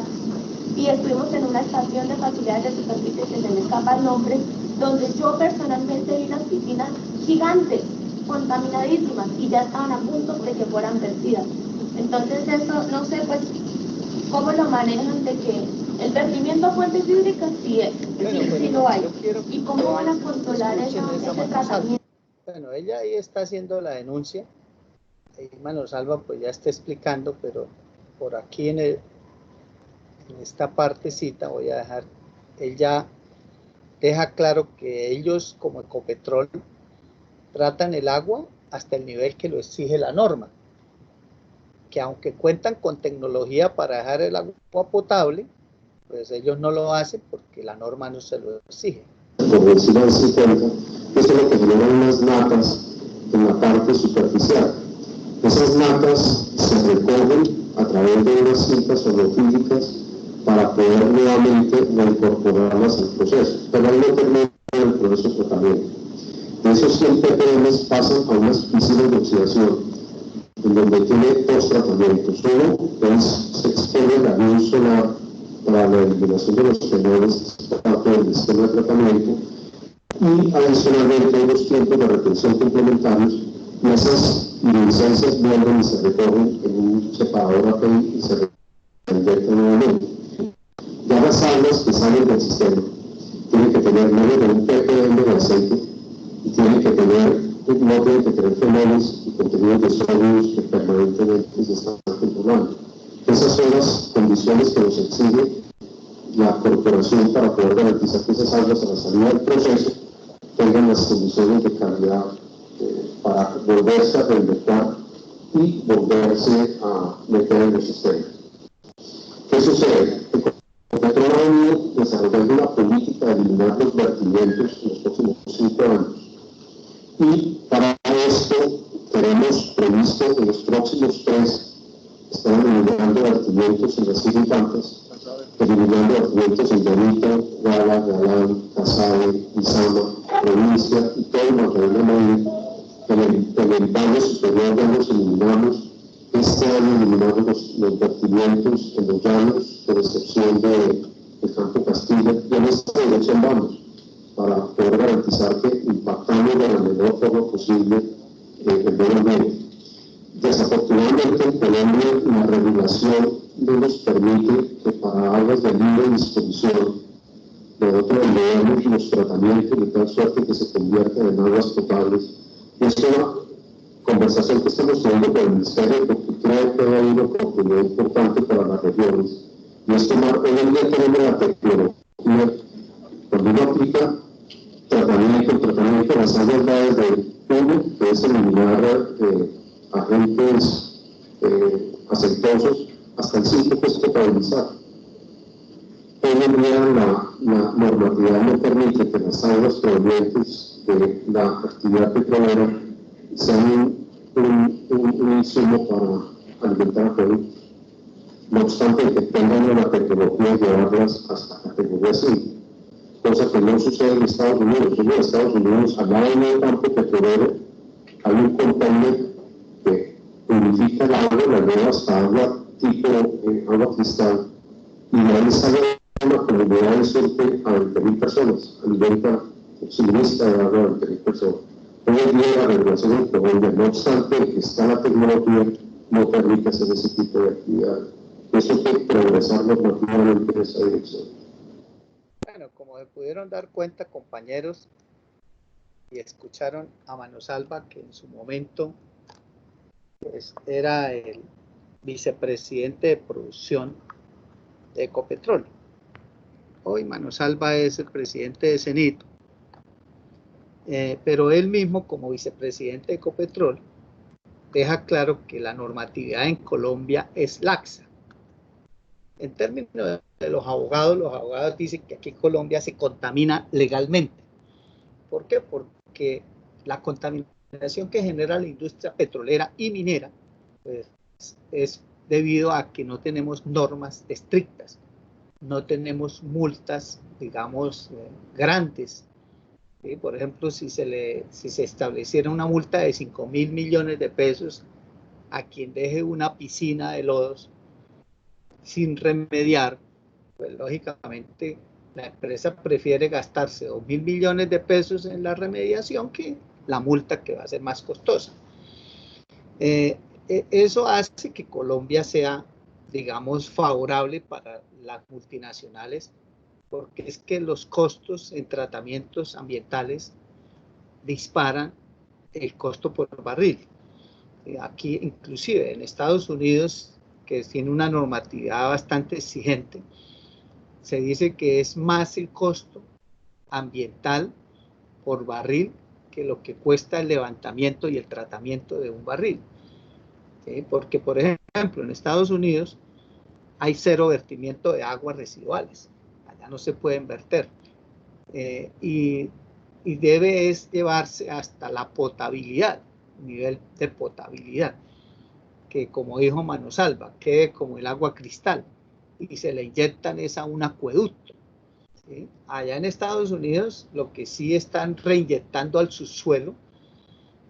y estuvimos en una estación de facilidades de superficie que se me escapa el nombre, donde yo personalmente vi unas piscinas gigantes, contaminadísimas, y ya estaban a punto de que fueran vertidas. Entonces eso, no sé pues cómo lo manejan de que el vertimiento a fuentes hídricas sí es, sí lo hay, y cómo van a controlar ese tratamiento. Bueno, ella ahí está haciendo la denuncia, ahí Manosalva pues ya está explicando, pero por aquí en esta partecita voy a dejar, ella deja claro que ellos como Ecopetrol tratan el agua hasta el nivel que lo exige la norma, que aunque cuentan con tecnología para dejar el agua potable, pues ellos no lo hacen porque la norma no se lo exige. Por decirlo así, eso es lo que generan unas natas en la parte superficial. Esas natas se recogen a través de unas cintas holofílicas para poder nuevamente reincorporarlas al proceso, pero ahí no termina el proceso de tratamiento. De esos 100 ppm pasan a unas piscinas de oxidación, en donde tiene 2 tratamientos. Uno se expone la luz solar para la eliminación de los fenoles, parte del sistema de tratamiento, y adicionalmente hay 2 tiempos de retención complementarios, y esas licencias vuelven y se recogen en un separador API y se reinvierten nuevamente. Ya las aguas que salen del sistema tienen que tener menos de 1 ppm de aceite y tienen que tener, no tienen que tener fenoles y contenidos de sólidos que permanentemente se están controlando. Esas son las condiciones que nos exige la corporación para poder garantizar que esas aguas a la salida del proceso tengan las condiciones de calidad para volverse a reinvectar y volverse a meter en el sistema. ¿Qué sucede? Ecopetrol ha venido desarrollando una política de eliminar los vertimientos en los próximos 5 años. Y para esto tenemos previsto en los próximos 3 estar eliminando vertimientos en las Sierra y Pantas, eliminando vertimientos en Llanito, Guala, Galán, Casabe, Izama, Provincia y todo el Magdalena Medio. En el valle superior ya los eliminamos. Este año eliminamos los vertimientos en los llanos, por excepción del Campo Castilla, y en esta dirección vamos, para poder garantizar que impactamos de la menor forma posible el medio ambiente. Desafortunadamente en Colombia la regulación no nos permite que para aguas de libre disposición nosotros leemos los tratamientos de tal suerte que se conviertan en aguas potables. Y es una conversación que estamos teniendo con el Ministerio porque creo que hay una oportunidad importante para las regiones. Y es tomar, hoy en día tenemos la tecnología, cuando uno aplica tratamiento de las aguas va desde uno, que es eliminar agentes aceitosos, hasta el 5 que es potabilizar. Hoy en día la normatividad no permite que las aguas provenientes de la actividad petrolera sean un insumo para alimentar a Perú. No obstante, que tengan la tecnología de llevarlas hasta categoría 5, cosa que no sucede en Estados Unidos. En Estados Unidos, al lado del campo petrolero, hay un container que purifica el agua, la lleva hasta agua tipo agua cristal, y de ahí sale una comunidad de surte a 20.000 personas, alimenta, suministra de agua a 20.000 personas. Hoy en día la regulación en Colombia, no obstante que está la tecnología, no permite hacer ese tipo de actividades. Eso hay que progresar normativamente en esa dirección. Bueno, como se pudieron dar cuenta, compañeros, y escucharon a Manosalva, que en su momento pues, era el vicepresidente de producción de Ecopetrol. Hoy Manosalva es el presidente de CENIT, pero él mismo, como vicepresidente de Ecopetrol, deja claro que la normatividad en Colombia es laxa. En términos de los abogados dicen que aquí en Colombia se contamina legalmente. ¿Por qué? Porque la contaminación que genera la industria petrolera y minera pues, es debido a que no tenemos normas estrictas, no tenemos multas, digamos, grandes. ¿Sí? Por ejemplo, si se estableciera una multa de 5.000 millones de pesos a quien deje una piscina de lodos sin remediar, pues lógicamente la empresa prefiere gastarse 2.000 millones de pesos en la remediación que la multa, que va a ser más costosa. Eso hace que Colombia sea, digamos, favorable para las multinacionales, porque es que los costos en tratamientos ambientales disparan el costo por barril. Aquí, inclusive en Estados Unidos, que tiene una normatividad bastante exigente, se dice que es más el costo ambiental por barril que lo que cuesta el levantamiento y el tratamiento de un barril. ¿Sí? Porque, por ejemplo, en Estados Unidos hay cero vertimiento de aguas residuales. Allá no se pueden verter. Y debe llevarse hasta la potabilidad, nivel de potabilidad, que como dijo Manosalva, quede como el agua cristal, y se le inyectan es a un acueducto. ¿Sí? Allá en Estados Unidos lo que sí están reinyectando al subsuelo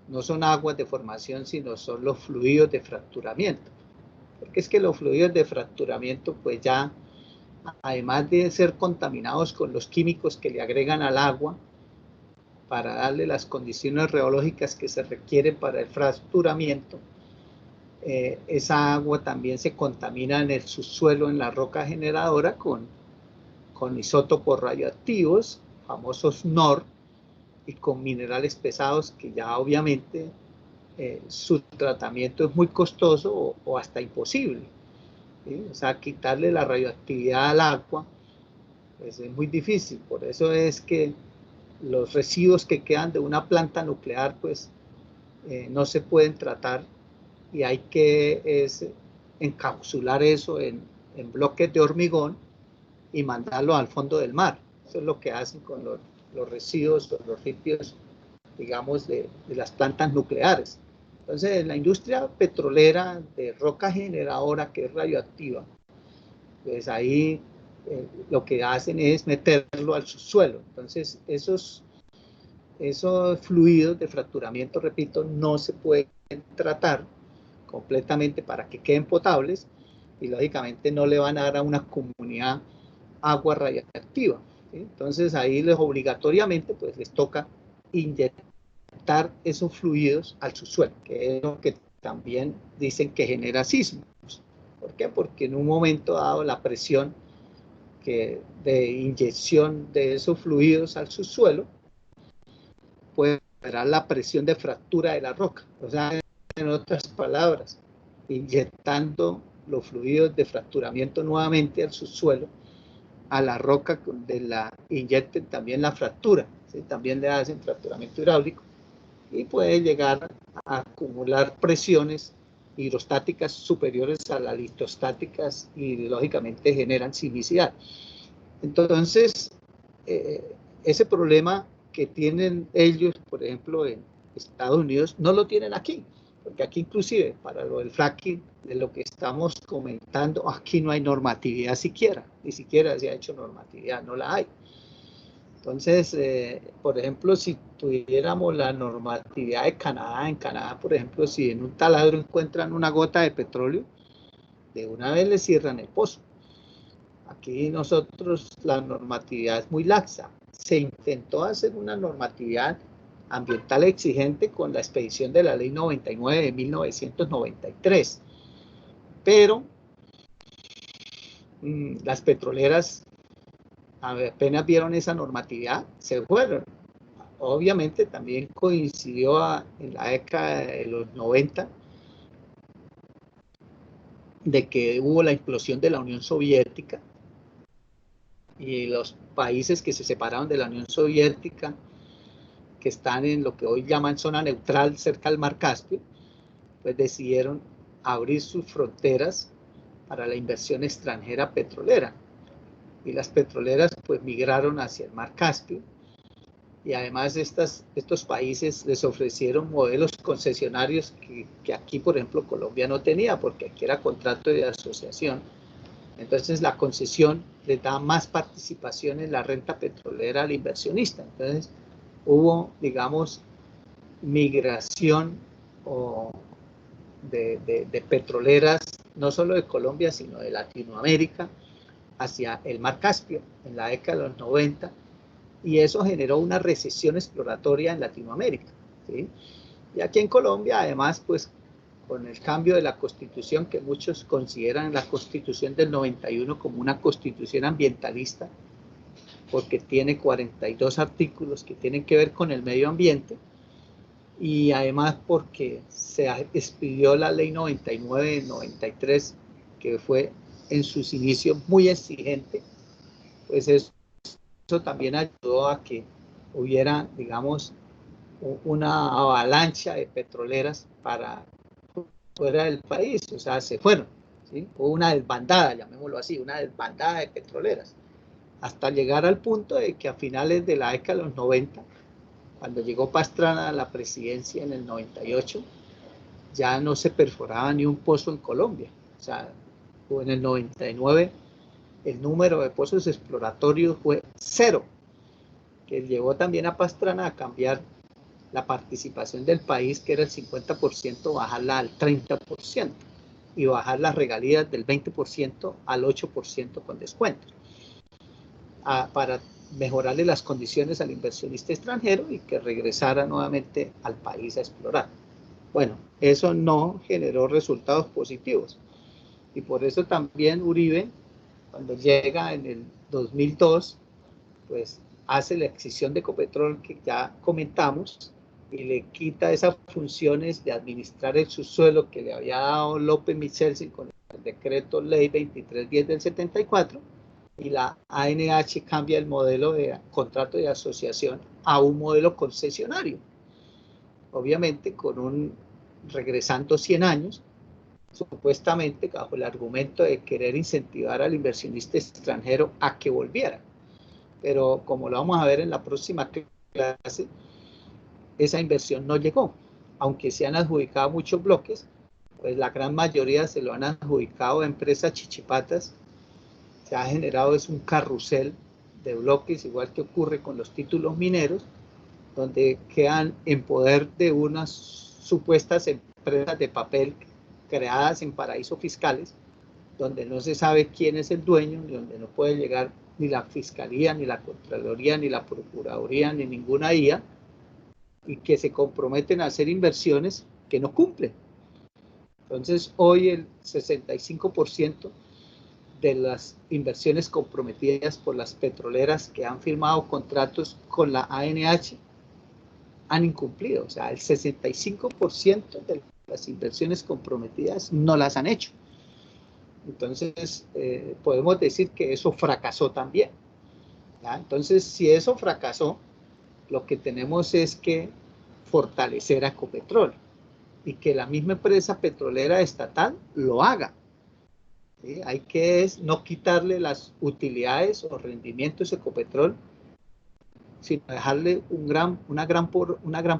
no son aguas de formación, sino son los fluidos de fracturamiento. Porque es que los fluidos de fracturamiento, pues ya, además de ser contaminados con los químicos que le agregan al agua, para darle las condiciones reológicas que se requieren para el fracturamiento, esa agua también se contamina en el subsuelo, en la roca generadora, con isótopos radioactivos, famosos NOR, y con minerales pesados que ya obviamente su tratamiento es muy costoso o hasta imposible. ¿Sí? O sea, quitarle la radioactividad al agua pues es muy difícil. Por eso es que los residuos que quedan de una planta nuclear pues no se pueden tratar, y hay que encapsular eso en bloques de hormigón y mandarlo al fondo del mar. Eso es lo que hacen con los residuos o los residuos, digamos, de las plantas nucleares. Entonces, la industria petrolera de roca generadora, que es radioactiva, pues ahí lo que hacen es meterlo al subsuelo. Entonces, esos fluidos de fracturamiento, repito, no se pueden tratar completamente para que queden potables, y lógicamente no le van a dar a una comunidad agua radiactiva. ¿Sí? Entonces ahí obligatoriamente pues les toca inyectar esos fluidos al subsuelo, que es lo que también dicen que genera sismos. ¿Por qué? Porque en un momento dado la presión de inyección de esos fluidos al subsuelo puede generar la presión de fractura de la roca. O sea, en otras palabras, inyectando los fluidos de fracturamiento nuevamente al subsuelo, a la roca inyecten también la fractura, ¿sí? También le hacen fracturamiento hidráulico, y puede llegar a acumular presiones hidrostáticas superiores a las litostáticas, y lógicamente generan sismicidad. Entonces, ese problema que tienen ellos, por ejemplo, en Estados Unidos no lo tienen aquí, porque aquí inclusive para lo del fracking, de lo que estamos comentando, aquí no hay normatividad siquiera, ni siquiera se ha hecho normatividad, no la hay. Entonces, por ejemplo, si tuviéramos la normatividad de Canadá, en Canadá, por ejemplo, si en un taladro encuentran una gota de petróleo, de una vez le cierran el pozo. Aquí nosotros la normatividad es muy laxa. Se intentó hacer una normatividad ambiental exigente con la expedición de la Ley 99 de 1993, pero las petroleras apenas vieron esa normatividad, se fueron. Obviamente también coincidió en la década de los 90 de que hubo la implosión de la Unión Soviética y los países que se separaron de la Unión Soviética, que están en lo que hoy llaman zona neutral cerca del Mar Caspio, pues decidieron abrir sus fronteras para la inversión extranjera petrolera. Y las petroleras pues migraron hacia el Mar Caspio, y además estos países les ofrecieron modelos concesionarios que aquí, por ejemplo, Colombia no tenía, porque aquí era contrato de asociación. Entonces la concesión le da más participación en la renta petrolera al inversionista. Entonces hubo, digamos, migración de petroleras, no solo de Colombia, sino de Latinoamérica, hacia el Mar Caspio en la década de los 90, y eso generó una recesión exploratoria en Latinoamérica, ¿sí? Y aquí en Colombia, además, pues con el cambio de la Constitución, que muchos consideran la Constitución del 91 como una constitución ambientalista, porque tiene 42 artículos que tienen que ver con el medio ambiente, y además porque se expidió la ley 99 de 93, que fue en sus inicios muy exigente, pues eso también ayudó a que hubiera, digamos, una avalancha de petroleras para fuera del país, o sea, se fueron, ¿sí? Hubo una desbandada, llamémoslo así, una desbandada de petroleras, hasta llegar al punto de que a finales de la década de los 90, cuando llegó Pastrana a la presidencia en el 98, ya no se perforaba ni un pozo en Colombia. O sea, en el 99 el número de pozos exploratorios fue 0, que llevó también a Pastrana a cambiar la participación del país, que era el 50%, bajarla al 30%, y bajar las regalías del 20% al 8% con descuentos, para mejorarle las condiciones al inversionista extranjero y que regresara nuevamente al país a explorar. Bueno, eso no generó resultados positivos, y por eso también Uribe, cuando llega en el 2002, pues hace la adquisición de Ecopetrol, que ya comentamos, y le quita esas funciones de administrar el subsuelo que le había dado López Michelsen con el decreto ley 2310 del 74, y la ANH cambia el modelo de contrato de asociación a un modelo concesionario, obviamente regresando 100 años, supuestamente bajo el argumento de querer incentivar al inversionista extranjero a que volviera. Pero como lo vamos a ver en la próxima clase, esa inversión no llegó. Aunque se han adjudicado muchos bloques, pues la gran mayoría se lo han adjudicado a empresas chichipatas. Se ha generado un carrusel de bloques, igual que ocurre con los títulos mineros, donde quedan en poder de unas supuestas empresas de papel creadas en paraísos fiscales, donde no se sabe quién es el dueño, ni donde no puede llegar ni la Fiscalía, ni la Contraloría, ni la Procuraduría, ni ninguna IA, y que se comprometen a hacer inversiones que no cumplen. Entonces, hoy el 65% de las inversiones comprometidas por las petroleras que han firmado contratos con la ANH han incumplido. O sea, el 65% de las inversiones comprometidas no las han hecho. Entonces, podemos decir que eso fracasó también, ¿ya? Entonces, si eso fracasó, lo que tenemos es que fortalecer a Ecopetrol y que la misma empresa petrolera estatal lo haga, ¿sí? Hay que no quitarle las utilidades o rendimientos a Ecopetrol, sino dejarle una gran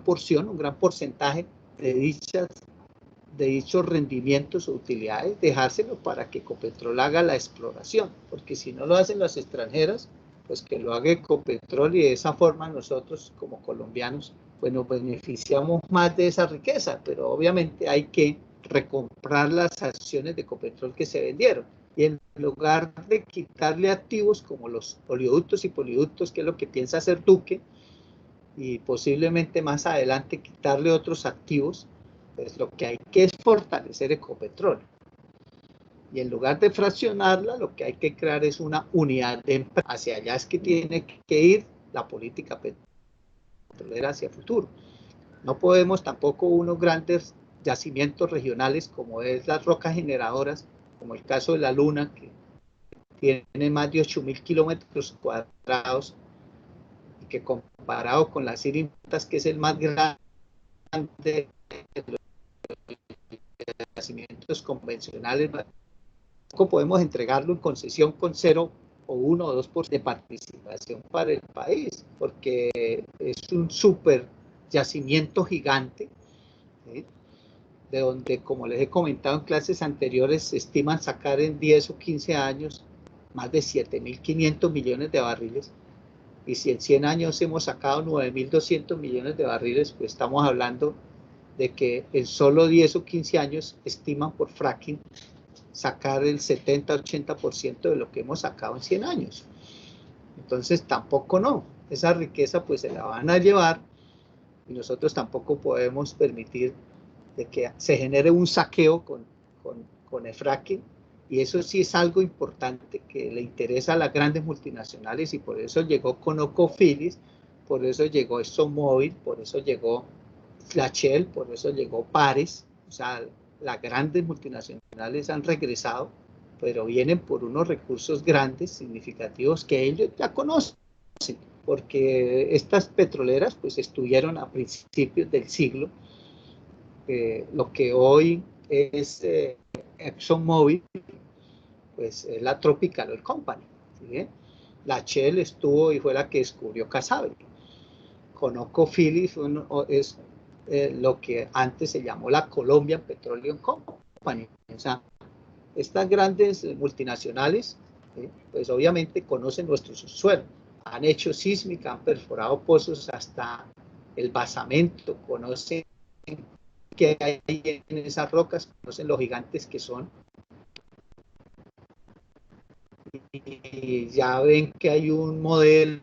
porción, un gran porcentaje de dichos rendimientos o utilidades, dejárselo para que Ecopetrol haga la exploración, porque si no lo hacen las extranjeras, pues que lo haga Ecopetrol, y de esa forma nosotros como colombianos pues nos beneficiamos más de esa riqueza, pero obviamente hay que recomprar las acciones de Ecopetrol que se vendieron, y en lugar de quitarle activos como los oleoductos y poliductos, que es lo que piensa hacer Duque, y posiblemente más adelante quitarle otros activos, pues lo que hay que es fortalecer Ecopetrol. Y en lugar de fraccionarla, lo que hay que crear es una unidad de empresa. Hacia allá es que tiene que ir la política petrolera hacia el futuro. No podemos tampoco unos grandes yacimientos regionales como es las rocas generadoras, como el caso de la Luna, que tiene más de 8.000 kilómetros cuadrados, y que comparado con las Irintas, que es el más grande de los yacimientos convencionales, tampoco podemos entregarlo en concesión con 0 o 1 o 2% de participación para el país, porque es un súper yacimiento gigante, ¿sí? De donde, como les he comentado en clases anteriores, se estiman sacar en 10 o 15 años más de 7.500 millones de barriles, y si en 100 años hemos sacado 9.200 millones de barriles, pues estamos hablando de que en solo 10 o 15 años estiman por fracking sacar el 70-80% de lo que hemos sacado en 100 años. Entonces tampoco no, esa riqueza pues se la van a llevar, y nosotros tampoco podemos permitir de que se genere un saqueo con el fracking, y eso sí es algo importante que le interesa a las grandes multinacionales, y por eso llegó ConocoPhillips, por eso llegó ExxonMobil, por eso llegó Shell, por eso llegó Pares. O sea, las grandes multinacionales han regresado, pero vienen por unos recursos grandes, significativos, que ellos ya conocen, porque estas petroleras pues estuvieron a principios del siglo. Lo que hoy es ExxonMobil, pues es la Tropical Oil Company, ¿sí? La Shell estuvo y fue la que descubrió Casabe. ConocoPhillips es lo que antes se llamó la Colombian Petroleum Company. O sea, estas grandes multinacionales, pues obviamente conocen nuestro subsuelo, han hecho sísmica, han perforado pozos hasta el basamento, conocen qué hay en esas rocas, conocen los gigantes que son, y ya ven que hay un modelo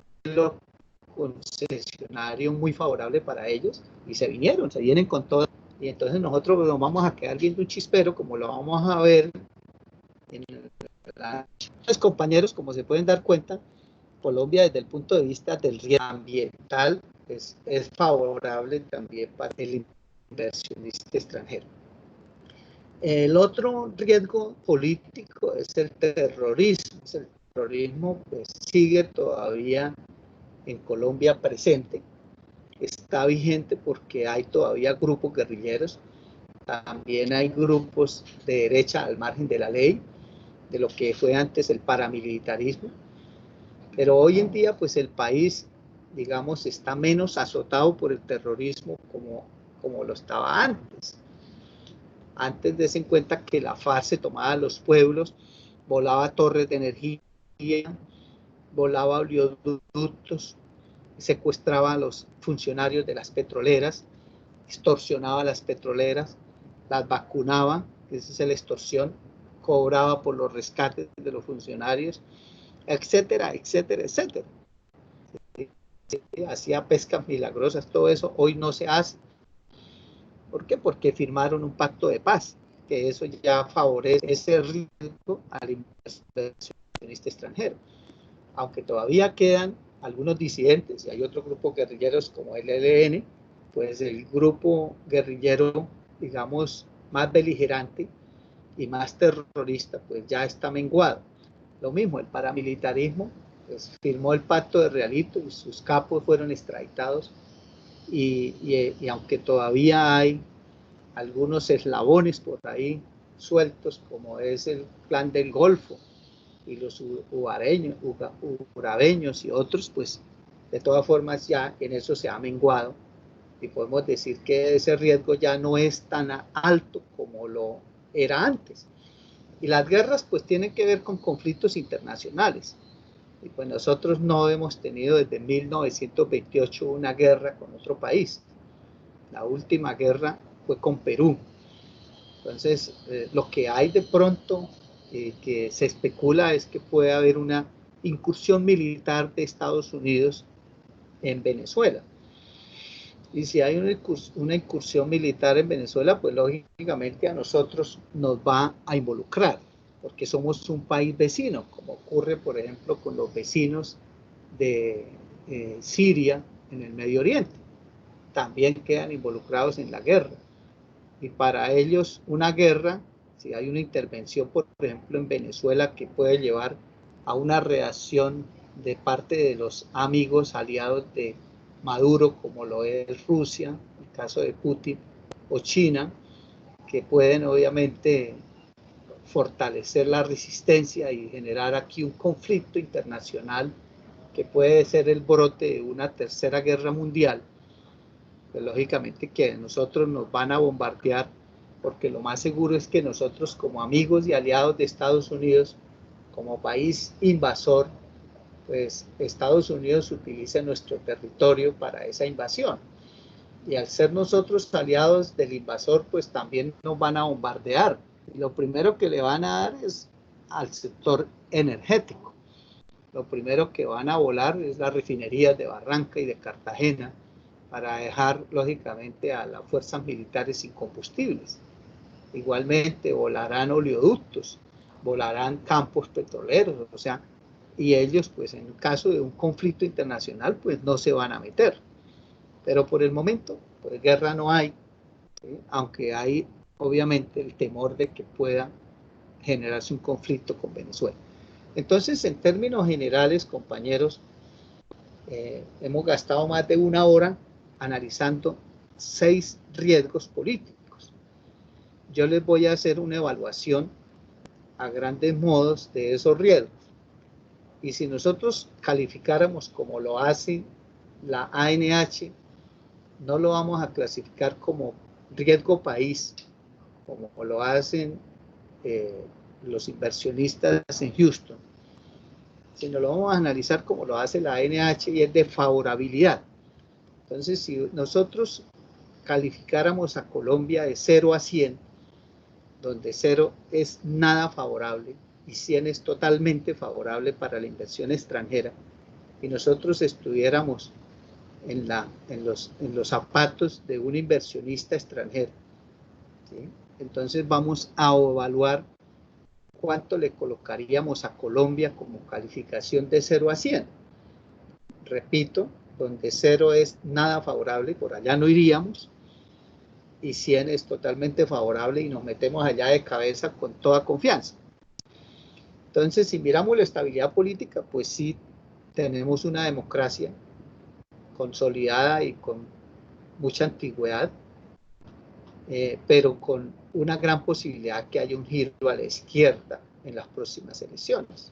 concesionario muy favorable para ellos, y se vienen con todo, y entonces nosotros nos vamos a quedar viendo un chispero, como lo vamos a ver en los compañeros. Como se pueden dar cuenta, Colombia desde el punto de vista del riesgo ambiental es favorable también para el inversionista extranjero. El otro riesgo político es el terrorismo. El terrorismo pues sigue todavía en Colombia presente, está vigente porque hay todavía grupos guerrilleros, también hay grupos de derecha al margen de la ley, de lo que fue antes el paramilitarismo, pero hoy en día pues el país, digamos, está menos azotado por el terrorismo como lo estaba antes. Antes des en cuenta que la FARC se tomaba los pueblos, volaba torres de energía, volaba oleoductos, secuestraba a los funcionarios de las petroleras, extorsionaba a las petroleras, las vacunaba, esa es la extorsión, cobraba por los rescates de los funcionarios, etcétera, etcétera, etcétera. Hacía pescas milagrosas, todo eso hoy no se hace. ¿Por qué? Porque firmaron un pacto de paz, que eso ya favorece ese riesgo al inversionista extranjero. Aunque todavía quedan algunos disidentes y hay otros grupos guerrilleros como el ELN, pues el grupo guerrillero, digamos, más beligerante y más terrorista, pues ya está menguado. Lo mismo, el paramilitarismo, pues firmó el pacto de Realito y sus capos fueron extraditados, y aunque todavía hay algunos eslabones por ahí sueltos, como es el Clan del Golfo y los urabeños y otros, pues De todas formas, ya en eso se ha menguado y podemos decir que ese riesgo ya no es tan alto como lo era antes. Y las guerras pues tienen que ver con conflictos internacionales. Y pues nosotros no hemos tenido desde 1928 una guerra con otro país. La última guerra fue con Perú. Entonces, lo que hay de pronto que se especula es que puede haber una incursión militar de Estados Unidos en Venezuela. Y si hay una incursión militar en Venezuela, pues lógicamente a nosotros nos va a involucrar, porque somos un país vecino, como ocurre, por ejemplo, con los vecinos de Siria en el Medio Oriente. También quedan involucrados en la guerra. Y para ellos una guerra, si hay una intervención, por ejemplo, en Venezuela, que puede llevar a una reacción de parte de los amigos aliados de Maduro, como lo es Rusia, el caso de Putin, o China, que pueden obviamente fortalecer la resistencia y generar aquí un conflicto internacional que puede ser el brote de una tercera guerra mundial. Pues lógicamente que nosotros nos van a bombardear, porque lo más seguro es que nosotros, como amigos y aliados de Estados Unidos, como país invasor, pues Estados Unidos utiliza nuestro territorio para esa invasión. Y al ser nosotros aliados del invasor, pues también nos van a bombardear. Y lo primero que le van a dar es al sector energético. Lo primero que van a volar es las refinerías de Barranca y de Cartagena, para dejar lógicamente a las fuerzas militares sin combustibles. Igualmente volarán oleoductos, volarán campos petroleros, o sea, y ellos pues en caso de un conflicto internacional pues no se van a meter. Pero por el momento pues guerra no hay, ¿sí? Aunque hay obviamente el temor de que pueda generarse un conflicto con Venezuela. Entonces, en términos generales, compañeros, hemos gastado más de una hora analizando 6 riesgos políticos. Yo les voy a hacer una evaluación a grandes modos de esos riesgos. Y si nosotros calificáramos como lo hace la ANH, no lo vamos a clasificar como riesgo país, como lo hacen los inversionistas en Houston, sino lo vamos a analizar como lo hace la ANH, y es de favorabilidad. Entonces, si nosotros calificáramos a Colombia de 0 a 100, donde 0 es nada favorable y 100 es totalmente favorable para la inversión extranjera, y nosotros estuviéramos en los zapatos de un inversionista extranjero, ¿sí? Entonces vamos a evaluar cuánto le colocaríamos a Colombia como calificación de 0 a 100. Repito, donde 0 es nada favorable, por allá no iríamos, y 100 es totalmente favorable y nos metemos allá de cabeza con toda confianza. Entonces, si miramos la estabilidad política, pues sí tenemos una democracia consolidada y con mucha antigüedad, pero con una gran posibilidad que haya un giro a la izquierda en las próximas elecciones.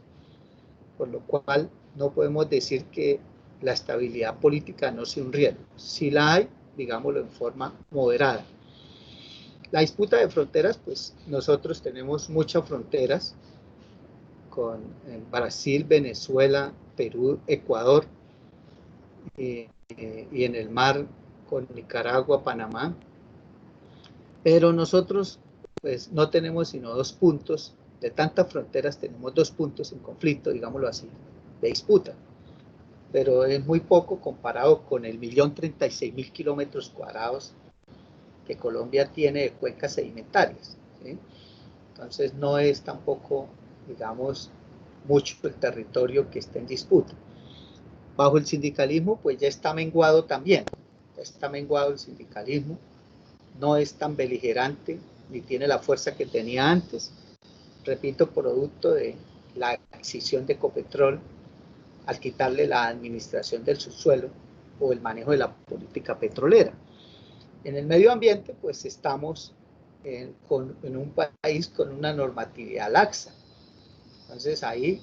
Por lo cual no podemos decir que la estabilidad política no sea un riesgo. Si la hay, digámoslo en forma moderada. La disputa de fronteras, pues nosotros tenemos muchas fronteras con Brasil, Venezuela, Perú, Ecuador, y en el mar con Nicaragua, Panamá. Pero nosotros pues no tenemos sino 2 puntos, de tantas fronteras tenemos 2 puntos en conflicto, digámoslo así, de disputa. Pero es muy poco comparado con el 1.036.000 kilómetros cuadrados que Colombia tiene de cuencas sedimentarias, ¿sí? Entonces no es tampoco, digamos, mucho el territorio que está en disputa. Bajo el sindicalismo, pues ya está menguado también, ya está menguado el sindicalismo, no es tan beligerante, ni tiene la fuerza que tenía antes, repito, producto de la adquisición de Ecopetrol, al quitarle la administración del subsuelo o el manejo de la política petrolera. En el medio ambiente, pues estamos en un país con una normatividad laxa. Entonces ahí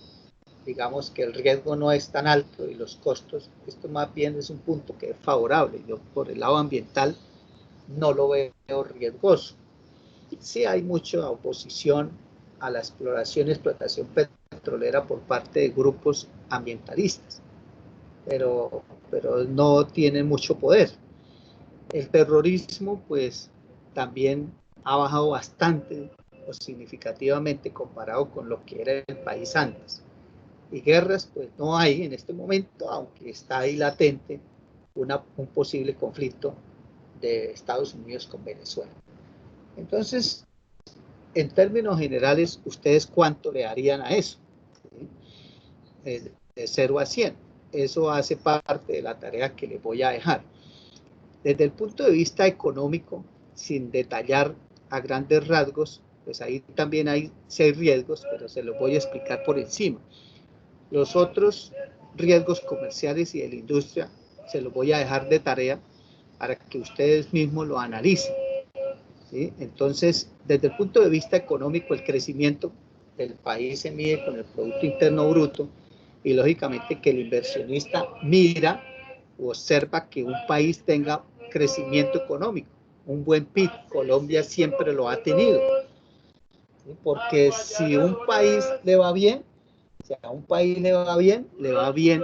digamos que el riesgo no es tan alto y los costos, esto más bien es un punto que es favorable. Yo por el lado ambiental no lo veo riesgoso. Sí hay mucha oposición a la exploración y explotación petrolera por parte de grupos ambientalistas, pero no tienen mucho poder. El terrorismo, pues, también ha bajado bastante o significativamente comparado con lo que era el país antes. Y guerras, pues, no hay en este momento, aunque está ahí latente un posible conflicto de Estados Unidos con Venezuela. Entonces, en términos generales, ¿ustedes cuánto le darían a eso? ¿Sí? De 0 a 100. Eso hace parte de la tarea que les voy a dejar. Desde el punto de vista económico, sin detallar a grandes rasgos, pues ahí también hay 6 riesgos, pero se los voy a explicar por encima. Los otros riesgos comerciales y de la industria se los voy a dejar de tarea para que ustedes mismos lo analicen. ¿Sí? Entonces, desde el punto de vista económico, el crecimiento del país se mide con el Producto Interno Bruto y lógicamente que el inversionista mira o observa que un país tenga crecimiento económico, un buen PIB. Colombia siempre lo ha tenido, ¿sí? Porque si un país le va bien, si a un país le va bien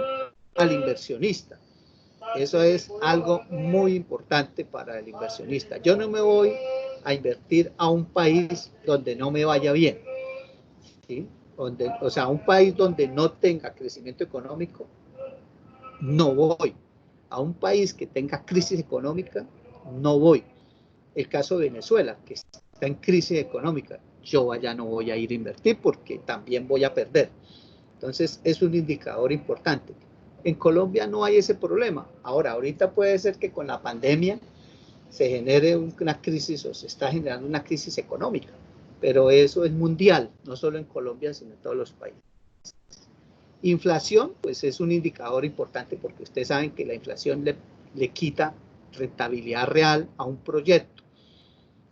al inversionista. Eso es algo muy importante para el inversionista. Yo no me voy a invertir a un país donde no me vaya bien, ¿sí? O sea, un país donde no tenga crecimiento económico, no voy. A un país que tenga crisis económica, no voy. El caso de Venezuela, que está en crisis económica, yo allá no voy a ir a invertir porque también voy a perder. Entonces, es un indicador importante. En Colombia no hay ese problema. Ahora, ahorita puede ser que con la pandemia se genere una crisis o se está generando una crisis económica, pero eso es mundial, no solo en Colombia, sino en todos los países. Inflación, pues es un indicador importante porque ustedes saben que la inflación le quita rentabilidad real a un proyecto.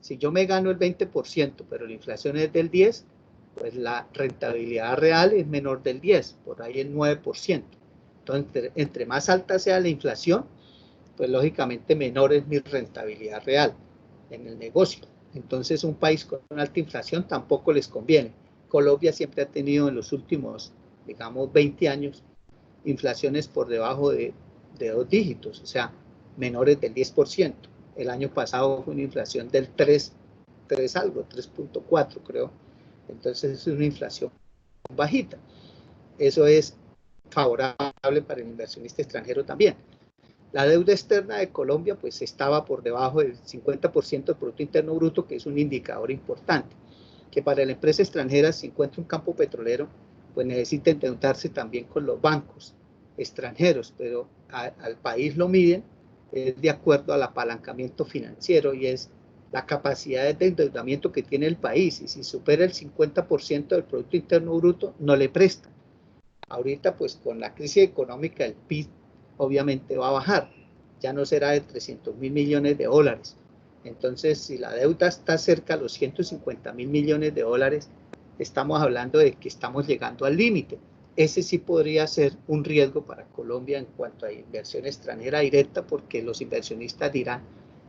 Si yo me gano el 20%, pero la inflación es del 10%, pues la rentabilidad real es menor del 10%, por ahí el 9%. Entonces, entre más alta sea la inflación, pues lógicamente menor es mi rentabilidad real en el negocio. Entonces, un país con alta inflación tampoco les conviene. Colombia siempre ha tenido en los últimos, digamos, 20 años, inflaciones por debajo de 2 dígitos, o sea, menores del 10%. El año pasado fue una inflación del 3 algo, 3.4 creo. Entonces es una inflación bajita. Eso es favorable para el inversionista extranjero también. La deuda externa de Colombia pues estaba por debajo del 50% del Producto Interno Bruto, que es un indicador importante, que para la empresa extranjera, si encuentra un campo petrolero, pues necesita endeudarse también con los bancos extranjeros, pero al país lo miden de acuerdo al apalancamiento financiero y es la capacidad de endeudamiento que tiene el país, y si supera el 50% del Producto Interno Bruto, no le prestan. Ahorita, pues con la crisis económica, el PIB obviamente va a bajar, ya no será de 300.000 millones de dólares. Entonces, si la deuda está cerca de los 150.000 millones de dólares, estamos hablando de que estamos llegando al límite. Ese sí podría ser un riesgo para Colombia en cuanto a inversión extranjera directa, porque los inversionistas dirán,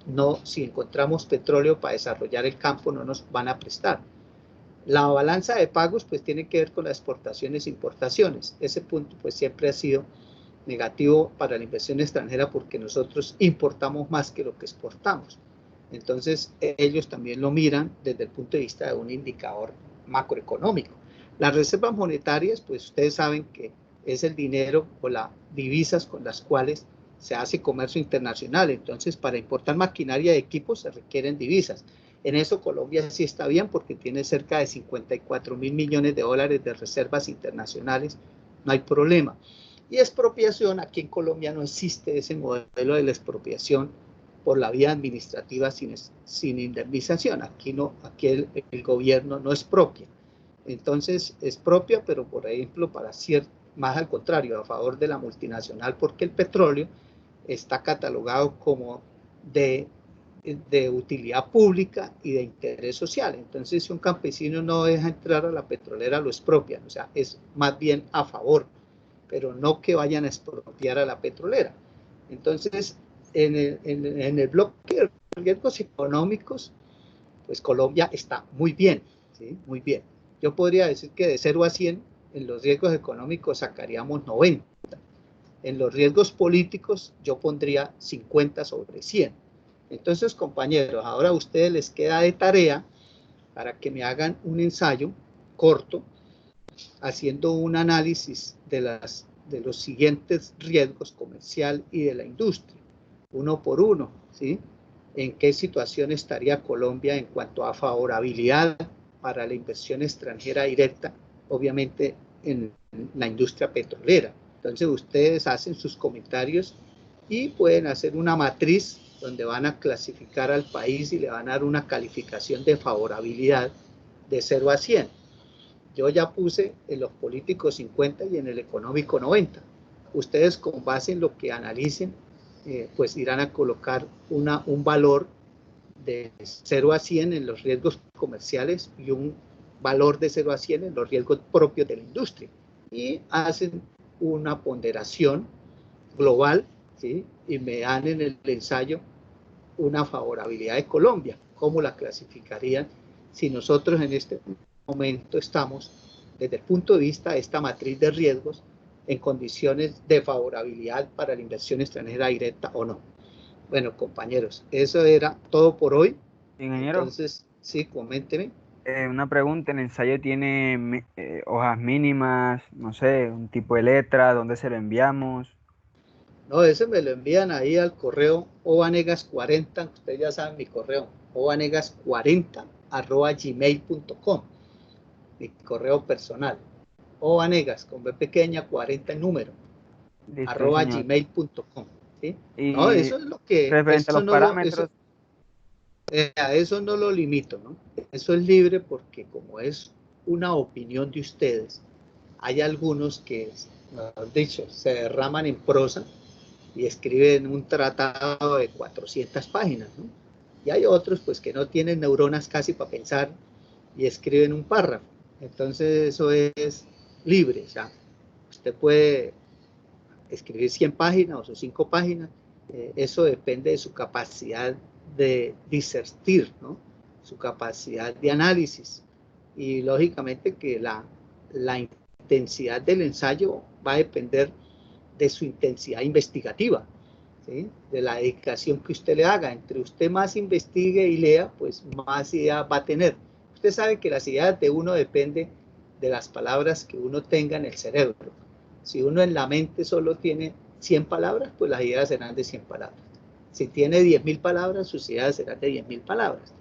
no, si encontramos petróleo para desarrollar el campo, no nos van a prestar. La balanza de pagos pues tiene que ver con las exportaciones e importaciones. Ese punto pues siempre ha sido negativo para la inversión extranjera porque nosotros importamos más que lo que exportamos. Entonces ellos también lo miran desde el punto de vista de un indicador macroeconómico. Las reservas monetarias, pues ustedes saben que es el dinero o las divisas con las cuales se hace comercio internacional. Entonces, para importar maquinaria y equipos se requieren divisas. En eso Colombia sí está bien porque tiene cerca de 54.000 millones de dólares de reservas internacionales. No hay problema. Y expropiación, aquí en Colombia no existe ese modelo de la expropiación por la vía administrativa sin indemnización. Aquí el gobierno no expropia. Entonces expropia, pero por ejemplo más al contrario, a favor de la multinacional, porque el petróleo está catalogado como de de utilidad pública y de interés social. Entonces, si un campesino no deja entrar a la petrolera, lo expropian, o sea, es más bien a favor, pero no que vayan a expropiar a la petrolera. Entonces, en el bloque de riesgos económicos, pues Colombia está muy bien, ¿sí? Muy bien. Yo podría decir que de 0 a 100 en los riesgos económicos sacaríamos 90. En los riesgos políticos yo pondría 50 sobre 100. Entonces, compañeros, ahora a ustedes les queda de tarea para que me hagan un ensayo corto haciendo un análisis de los siguientes riesgos comercial y de la industria, uno por uno, ¿sí? ¿En qué situación estaría Colombia en cuanto a favorabilidad para la inversión extranjera directa, obviamente en la industria petrolera? Entonces ustedes hacen sus comentarios y pueden hacer una matriz donde van a clasificar al país y le van a dar una calificación de favorabilidad de 0 a 100. Yo ya puse en los políticos 50 y en el económico 90. Ustedes con base en lo que analicen, pues irán a colocar un valor de 0 a 100 en los riesgos comerciales y un valor de 0 a 100 en los riesgos propios de la industria. Y hacen una ponderación global, ¿sí? Y me dan en el ensayo una favorabilidad de Colombia. ¿Cómo la clasificarían si nosotros en este momento estamos, desde el punto de vista de esta matriz de riesgos, en condiciones de favorabilidad para la inversión extranjera directa o no? Bueno, compañeros, eso era todo por hoy. Ingeniero, Entonces, sí, coménteme. una pregunta, ¿el ensayo tiene hojas mínimas, no sé, un tipo de letra, dónde se lo enviamos? No, ese me lo envían ahí al correo ovanegas40, ustedes ya saben mi correo, ovanegas40@gmail.com, mi correo personal, ovanegas, con B pequeña, 40 en número, Listo, arroba señor. gmail.com, ¿sí? No, Y eso es lo que, referente a los parámetros, a eso no lo limito, ¿no? Eso es libre porque como es una opinión de ustedes, hay algunos que, mejor dicho, se derraman en prosa y escriben un tratado de 400 páginas, ¿no? Y hay otros pues que no tienen neuronas casi para pensar y escriben un párrafo. Entonces eso es libre, o sea, usted puede escribir 100 páginas o 5 páginas, eso depende de su capacidad de discernir, ¿no? Su capacidad de análisis y lógicamente que la intensidad del ensayo va a depender de su intensidad investigativa, ¿sí? De la dedicación que usted le haga. Entre usted más investigue y lea, pues más ideas va a tener. Usted sabe que las ideas de uno dependen de las palabras que uno tenga en el cerebro. Si uno en la mente solo tiene 100 palabras, pues las ideas serán de 100 palabras. Si tiene 10.000 palabras, sus ideas serán de 10.000 palabras.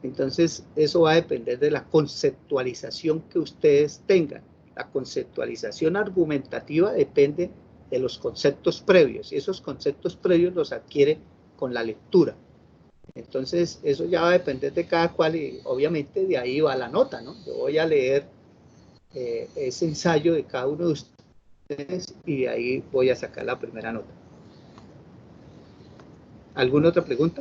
Entonces, eso va a depender de la conceptualización que ustedes tengan. La conceptualización argumentativa depende de los conceptos previos, y esos conceptos previos los adquiere con la lectura. Entonces, eso ya va a depender de cada cual y obviamente de ahí va la nota, ¿no? Yo voy a leer ese ensayo de cada uno de ustedes y de ahí voy a sacar la primera nota. ¿Alguna otra pregunta?